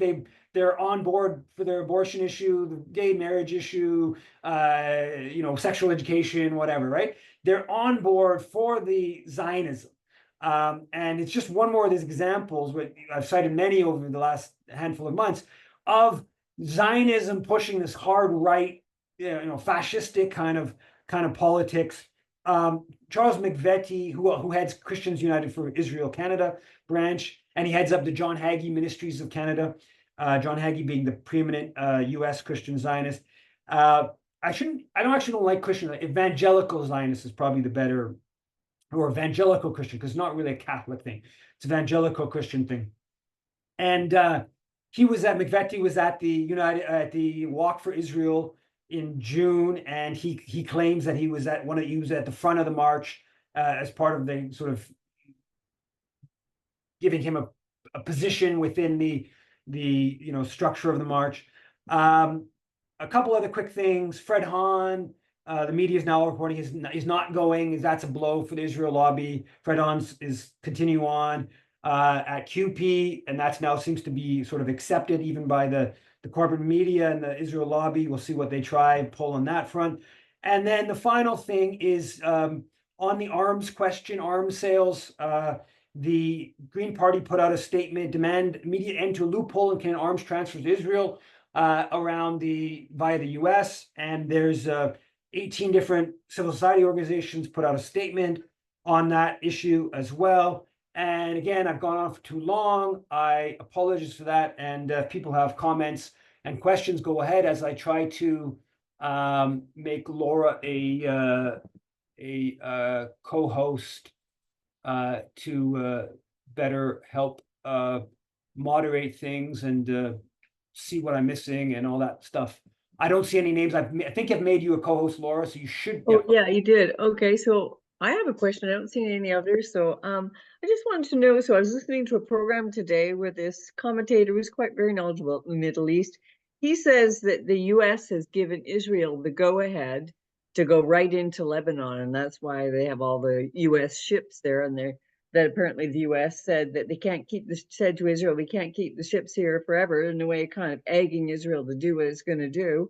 they're on board for their abortion issue, the gay marriage issue, sexual education, whatever, right? They're on board for the Zionism. And it's just one more of these examples, which I've cited many over the last handful of months, of Zionism pushing this hard right, fascistic kind of politics. Charles McVety, who heads Christians United for Israel Canada branch, and he heads up the John Hagee Ministries of Canada. John Hagee being the preeminent U.S. Christian Zionist. I don't like Christian. Evangelical Zionist is probably the better, or evangelical Christian, because it's not really a Catholic thing. It's evangelical Christian thing. And McVety was at the Walk for Israel in June, and he claims that he was at the front of the march as part of the sort of giving him a position within the structure of the march. A couple other quick things. Fred Hahn, the media is now reporting he's not going. That's a blow for the Israel lobby. Fred Hahn is continue on at QP, and that's now seems to be sort of accepted even by the corporate media and the Israel lobby. We'll see what they try pull on that front. And then the final thing is on the arms question, arms sales. The Green Party put out a statement, demand immediate end to a loophole in Canadian arms transfers to Israel via the US. And there's 18 different civil society organizations put out a statement on that issue as well. And again, I've gone on for too long. I apologize for that. And if people have comments and questions, go ahead as I try to make Laura a co-host to better help moderate things and see what I'm missing and all that stuff. I don't see any names. I think I've made you a co-host, Laura, so you should. Oh, yeah, you did. Okay, so I have a question. I don't see any others. So I just wanted to know, so I was listening to a program today where this commentator who's quite very knowledgeable in the Middle East. He says that the US has given Israel the go-ahead to go right into Lebanon, and that's why they have all the US ships there, and that apparently the US said that they can't said to Israel, we can't keep the ships here forever, in a way kind of egging Israel to do what it's going to do.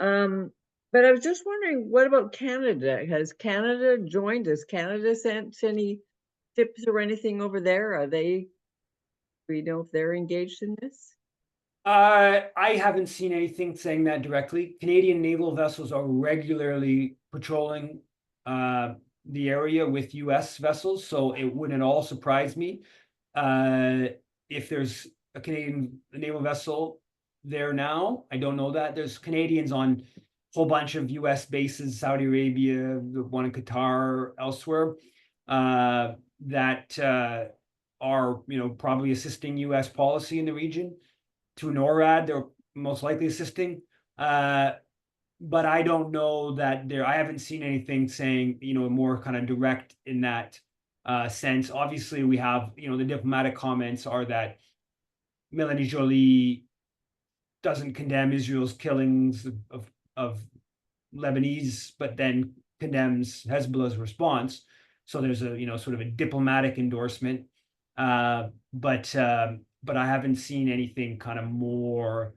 But I was just wondering, what about Canada? Has Canada joined? Has Canada sent any tips or anything over there? We know if they're engaged in this? I haven't seen anything saying that directly. Canadian naval vessels are regularly patrolling the area with US vessels, so it wouldn't at all surprise me if there's a Canadian naval vessel there now. I don't know that. There's Canadians on a whole bunch of US bases, Saudi Arabia, the one in Qatar, elsewhere, that are probably assisting US policy in the region. To NORAD, they're most likely assisting. But I don't know that I haven't seen anything saying, more kind of direct in that sense. Obviously, we have, the diplomatic comments are that Melanie Joly doesn't condemn Israel's killings of Lebanese, but then condemns Hezbollah's response. So there's a, sort of a diplomatic endorsement. But I haven't seen anything kind of more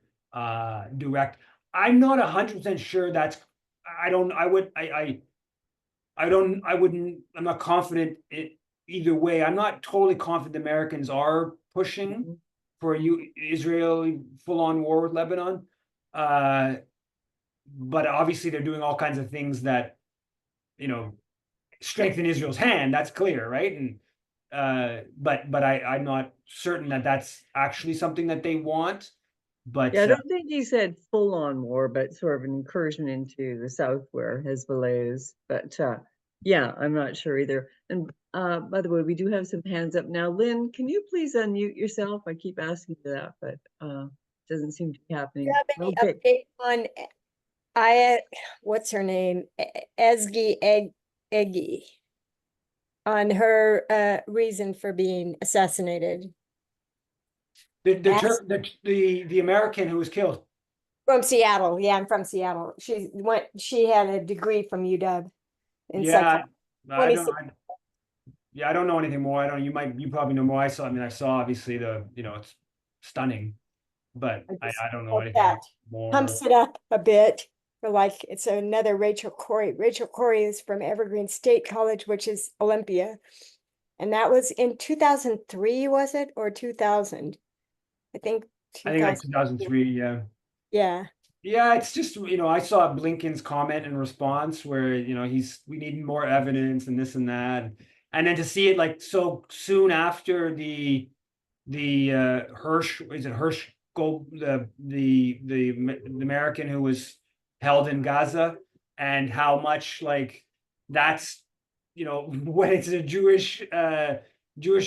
direct. I'm not 100% sure that's. I'm not confident either way. I'm not totally confident the Americans are pushing for Israel full-on war with Lebanon. But obviously they're doing all kinds of things that, strengthen Israel's hand. That's clear, right? And but I'm not certain that that's actually something that they want. But Yeah, I don't think he said full-on war, but sort of an incursion into the south where Hezbollah is. But yeah, I'm not sure either. And by the way, we do have some hands up now. Lynn, can you please unmute yourself? I keep asking you that, but doesn't seem to be Do you happening. have any Okay. update on what's her name? Eggy on her reason for being assassinated the American who was killed. from Seattle. Yeah, I'm from Seattle. She had a degree from UW in Yeah, I don't. 26. Yeah, I don't know anything more. I don't. You probably know more. I saw obviously it's stunning, but I don't know hope anything that more. pumps it up a bit. For like it's another Rachel Corrie. Rachel Corrie is from Evergreen State College, which is Olympia. And that was in 2003, was it? Or 2000? I think I think like 2000. 2003. Yeah. Yeah. Yeah, it's just, I saw Blinken's comment in response where, we need more evidence and this and that. And then to see it like so soon after the Hirsch, is it Hirsch Gold, the American who was held in Gaza, and how much like that's, when it's a Jewish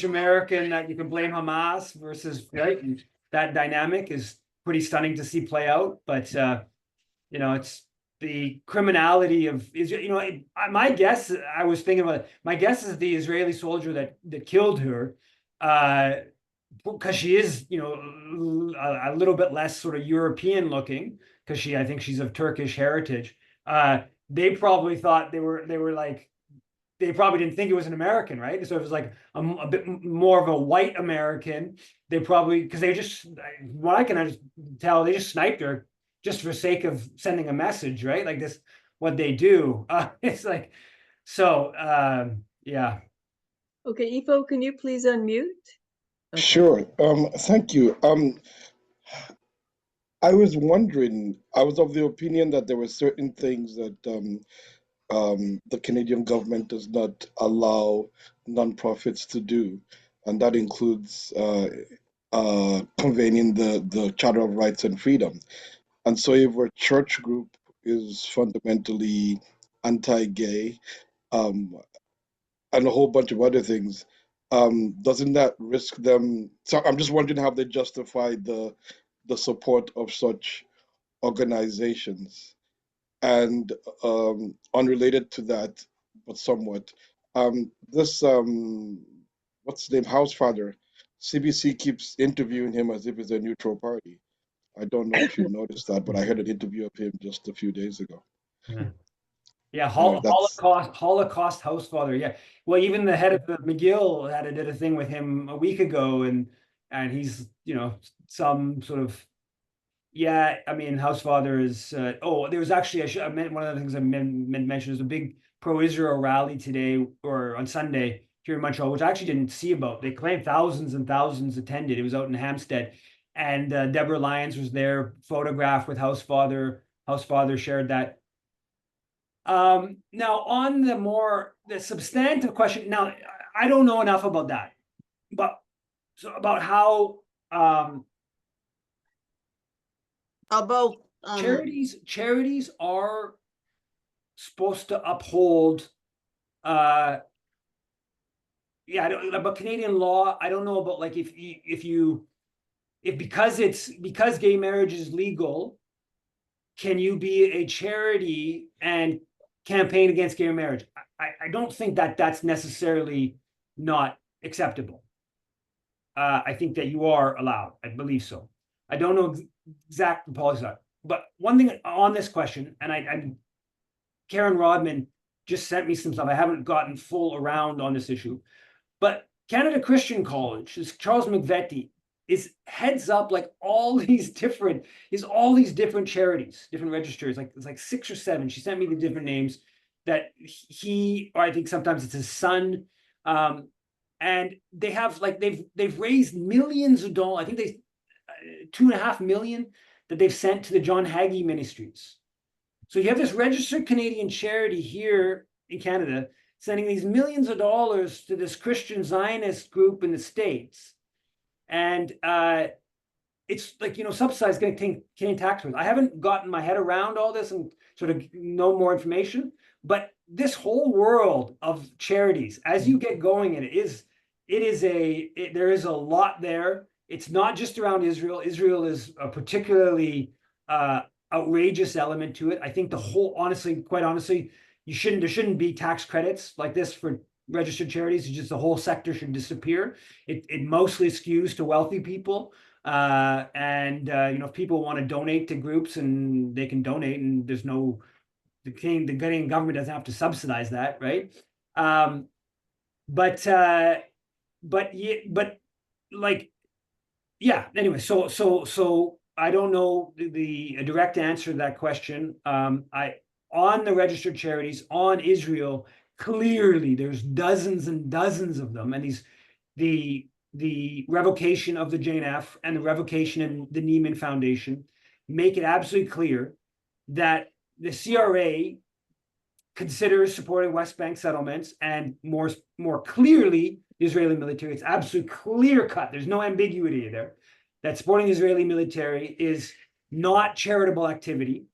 American, that you can blame Hamas versus, right? And that dynamic is pretty stunning to see play out. But it's the criminality of Israel. My guess, I was thinking about it, my guess is the Israeli soldier that killed her, because she is, a little bit less sort of European looking, because I think she's of Turkish heritage. They probably thought they were like, they probably didn't think it was an American, right? So it was like a bit more of a white American. They probably, because they just, what I can just tell, they just sniped her just for sake of sending a message, right? Like this, what they do. It's like, so yeah. Okay, Ifo, can you please unmute? Okay. Sure. Thank you. I was wondering, I was of the opinion that there were certain things that the Canadian government does not allow nonprofits to do, and that includes convening the Charter of Rights and Freedom. And so, if a church group is fundamentally anti-gay, um, and a whole bunch of other things, doesn't that risk them? So, I'm just wondering how they justify the support of such organizations. And unrelated to that, but somewhat, this what's his name, House Father, CBC keeps interviewing him as if it's a neutral party. I don't know if you noticed that, but I heard an interview of him just a few days ago. Yeah. Yeah, Anyway, that's Holocaust house father. Yeah. Well, even the head of the McGill did a thing with him a week ago, and he's, some sort of, yeah, I mean, house father is there was actually, I meant one of the things I meant mention is a big pro-Israel rally today or on Sunday here in Montreal, which I actually didn't see about. They claimed thousands and thousands attended. It was out in Hampstead, and Deborah Lyons was there, photographed with house father. House father shared that. Now on the substantive question, now I don't know enough about that, but so about how About charities are supposed to uphold yeah, I don't about Canadian law. I don't know about like if because gay marriage is legal, can you be a charity and campaign against gay marriage? I don't think that's necessarily not acceptable. I think that you are allowed. I believe so. I don't know exact the policy, but one thing on this question, and I Karen Rodman just sent me some stuff. I haven't gotten full around on this issue, but Canada Christian College, is Charles McVetti, is heads up like all these different charities, different registers, like it's like 6 or 7. She sent me the different names that he, or I think sometimes it's his son, and they have like they've raised millions of dollars. I think they 2.5 million that they've sent to the John Hagee Ministries. So you have this registered Canadian charity here in Canada sending these millions of dollars to this Christian Zionist group in the States. And it's like, subsidized Canadian taxpayers. I haven't gotten my head around all this and sort of know more information, but this whole world of charities, as you get going in it, there is a lot there. It's not just around Israel. Israel is a particularly outrageous element to it. I think quite honestly, there shouldn't be tax credits like this for registered charities. It's just the whole sector should disappear. It mostly skews to wealthy people. If people want to donate to groups, and they can donate, and the Canadian government doesn't have to subsidize that, right? Anyway, so I don't know the direct answer to that question. On the registered charities on Israel, clearly there's dozens and dozens of them, and the revocation of the JNF and the revocation in the Neiman Foundation make it absolutely clear that the CRA considers supporting West Bank settlements, and more clearly the Israeli military. It's absolutely clear cut. There's no ambiguity there that supporting the Israeli military is not charitable activity.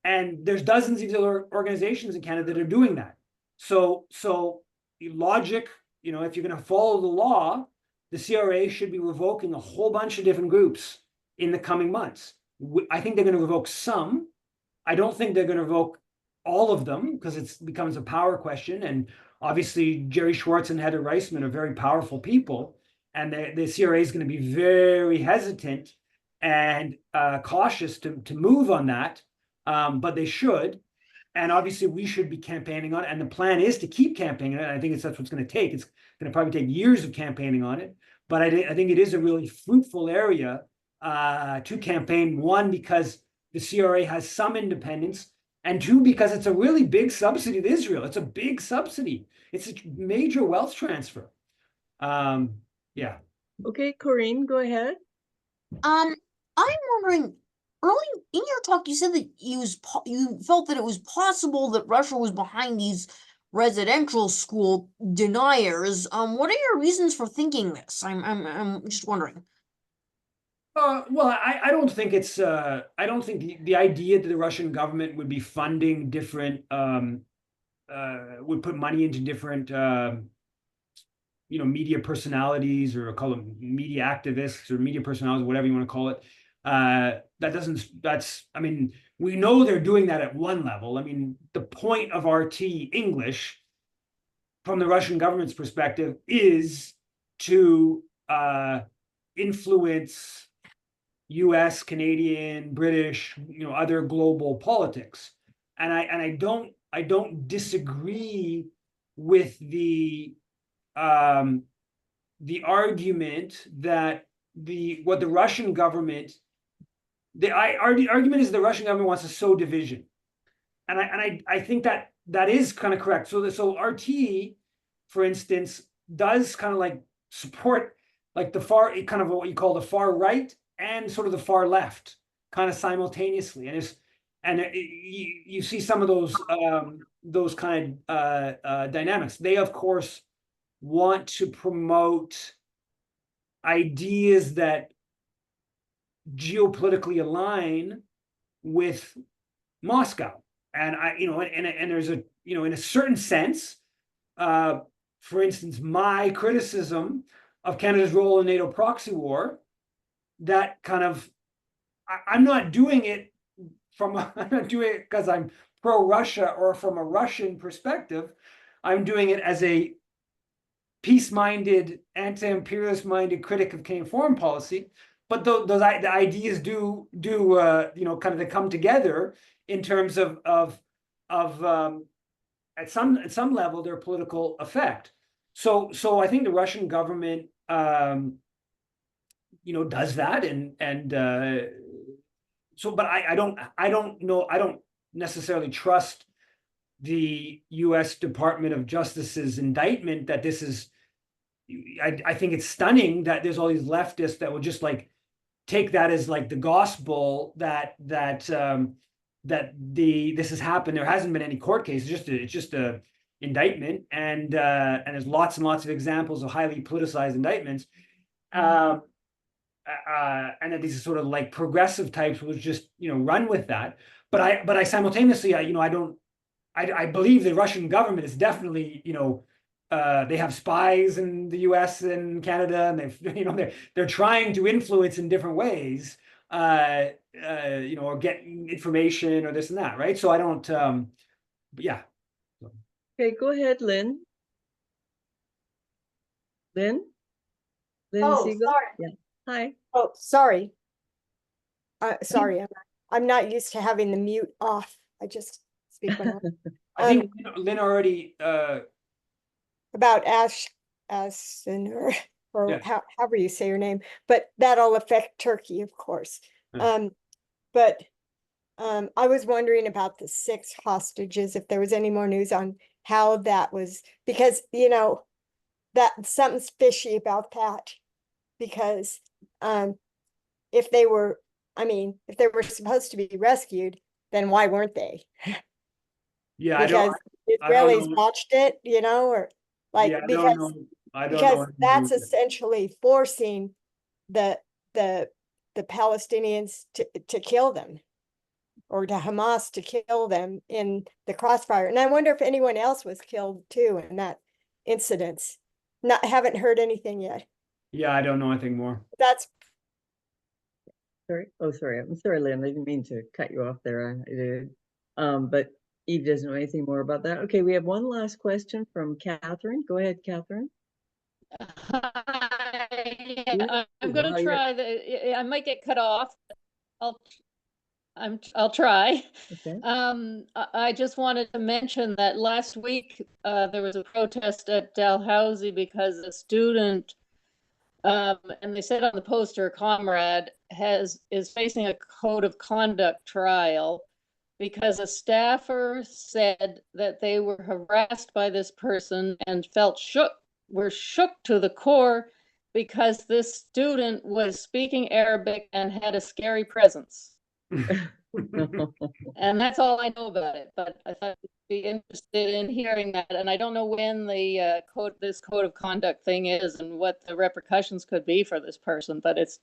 And there's dozens of other organizations in Canada that are doing that. So logic, if you're going to follow the law, the CRA should be revoking a whole bunch of different groups in the coming months. I think they're going to revoke some. I don't think they're going to revoke all of them, because it becomes a power question. And obviously, Jerry Schwartz and Heather Reisman are very powerful people. And the CRA is going to be very hesitant and cautious to move on that. But they should. And obviously, we should be campaigning on it. And the plan is to keep campaigning on it. I think that's what's going to take. It's going to probably take years of campaigning on it. But I think it is a really fruitful area to campaign. One, because the CRA has some independence. And two, because it's a really big subsidy to Israel. It's a big subsidy. It's a major wealth transfer. Yeah. Okay, Corinne, go ahead. I'm wondering, early in your talk, you said that you felt that it was possible that Russia was behind these residential school deniers. What are your reasons for thinking this? I'm just wondering. Well, I don't think it's I don't think the idea that the Russian government would be funding different would put money into different media personalities, or call them media activists or media personalities, whatever you want to call it. I mean, we know they're doing that at one level. I mean, the point of RT English from the Russian government's perspective is to influence US, Canadian, British, other global politics. And I don't disagree with the argument that the Russian government, the argument is the Russian government wants to sow division. And I think that is kind of correct. So RT, for instance, does kind of like support like the far, kind of what you call the far right and sort of the far left kind of simultaneously. And you see some of those kind of dynamics. They, of course, want to promote ideas that geopolitically align with Moscow. And and there's in a certain sense, for instance, my criticism of Canada's role in NATO proxy war, that kind of, I'm not doing it because I'm pro-Russia or from a Russian perspective. I'm doing it as a peace-minded, anti-imperialist-minded critic of Canadian foreign policy. But the ideas do kind of they come together in terms of at some level their political effect. So I think the Russian government does that, but I don't know, I don't necessarily trust the US Department of Justice's indictment that this is I think it's stunning that there's all these leftists that will just like take that as like the gospel that this has happened. There hasn't been any court case. It's just a indictment, and there's lots and lots of examples of highly politicized indictments. And that these sort of like progressive types will just run with that. But I simultaneously I believe the Russian government is definitely they have spies in the U.S. and Canada, and they're trying to influence in different ways, or get information or this and that, right? So I don't, yeah. Okay, go ahead, Lynn. Lynn? Lynn Oh, Siegel? sorry. Yeah. Hi. Oh, sorry. Sorry, I'm not used to having the mute off. I just speak when I think Lynn already, about Ashton or Yeah. however you say your name, but that'll affect Turkey, of course. Hmm. But I was wondering about the 6 hostages, if there was any more news on how that was, because that something's fishy about that. Because if they were supposed to be rescued, then why weren't they? yeah, Because I don't Israelis know. watched it, or like, Yeah, I don't because know. I don't know. that's essentially forcing the Palestinians to kill them, or to Hamas to kill them in the crossfire. And I wonder if anyone else was killed too in that incident. Haven't heard anything yet. Yeah, I don't know anything more. That's Sorry. Oh, sorry. I'm sorry, Lynn. I didn't mean to cut you off there. I did. But Eve doesn't know anything more about that. Okay, we have one last question from Catherine. Go ahead, Catherine. Hi, Yeah. I'm going Wow, to you're- try I might get cut off. I'll try. Okay. I just wanted to mention that last week there was a protest at Dalhousie because a student, and they said on the poster, comrade is facing a code of conduct trial because a staffer said that they were harassed by this person and were shook to the core because this student was speaking Arabic and had a scary presence. And that's all I know about it, but I thought you'd be interested in hearing that. And I don't know when the this code of conduct thing is and what the repercussions could be for this person, but it's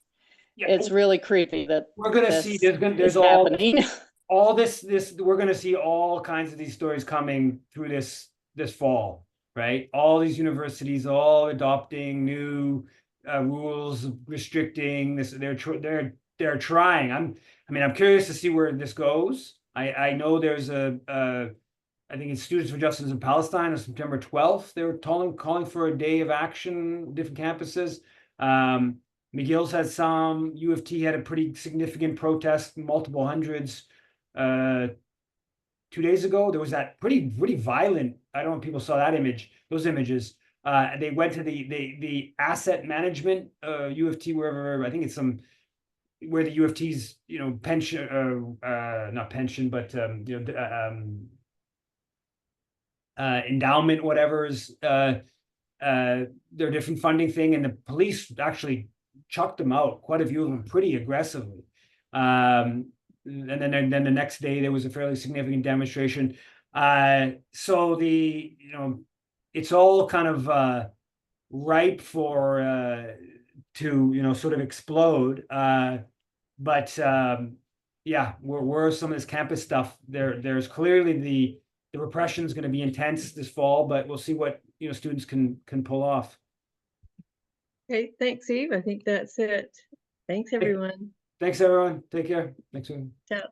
really creepy that we're gonna see there's happening. all this we're gonna see all kinds of these stories coming through this fall, right? All these universities all adopting new rules restricting this. They're trying. I'm curious to see where this goes. I know there's I think it's Students for Justice in Palestine on September 12th. They were calling for a day of action, different campuses. McGill's had some. U of T had a pretty significant protest, multiple hundreds. 2 days ago, there was that pretty violent. I don't know if people saw those images. They went to the asset management U of T, wherever, I think it's where the U of T's pension, not pension, but endowment, whatever's their different funding thing, and the police actually chucked them out, quite a few of them, pretty aggressively. And then the next day there was a fairly significant demonstration. So it's all kind of ripe for to sort of explode. But yeah, where some of this campus stuff, there's clearly the repression is going to be intense this fall, but we'll see what students can pull off. Okay, thanks, Eve. I think that's it. Thanks, everyone. Thanks, everyone. Take care. Thanks. Ciao.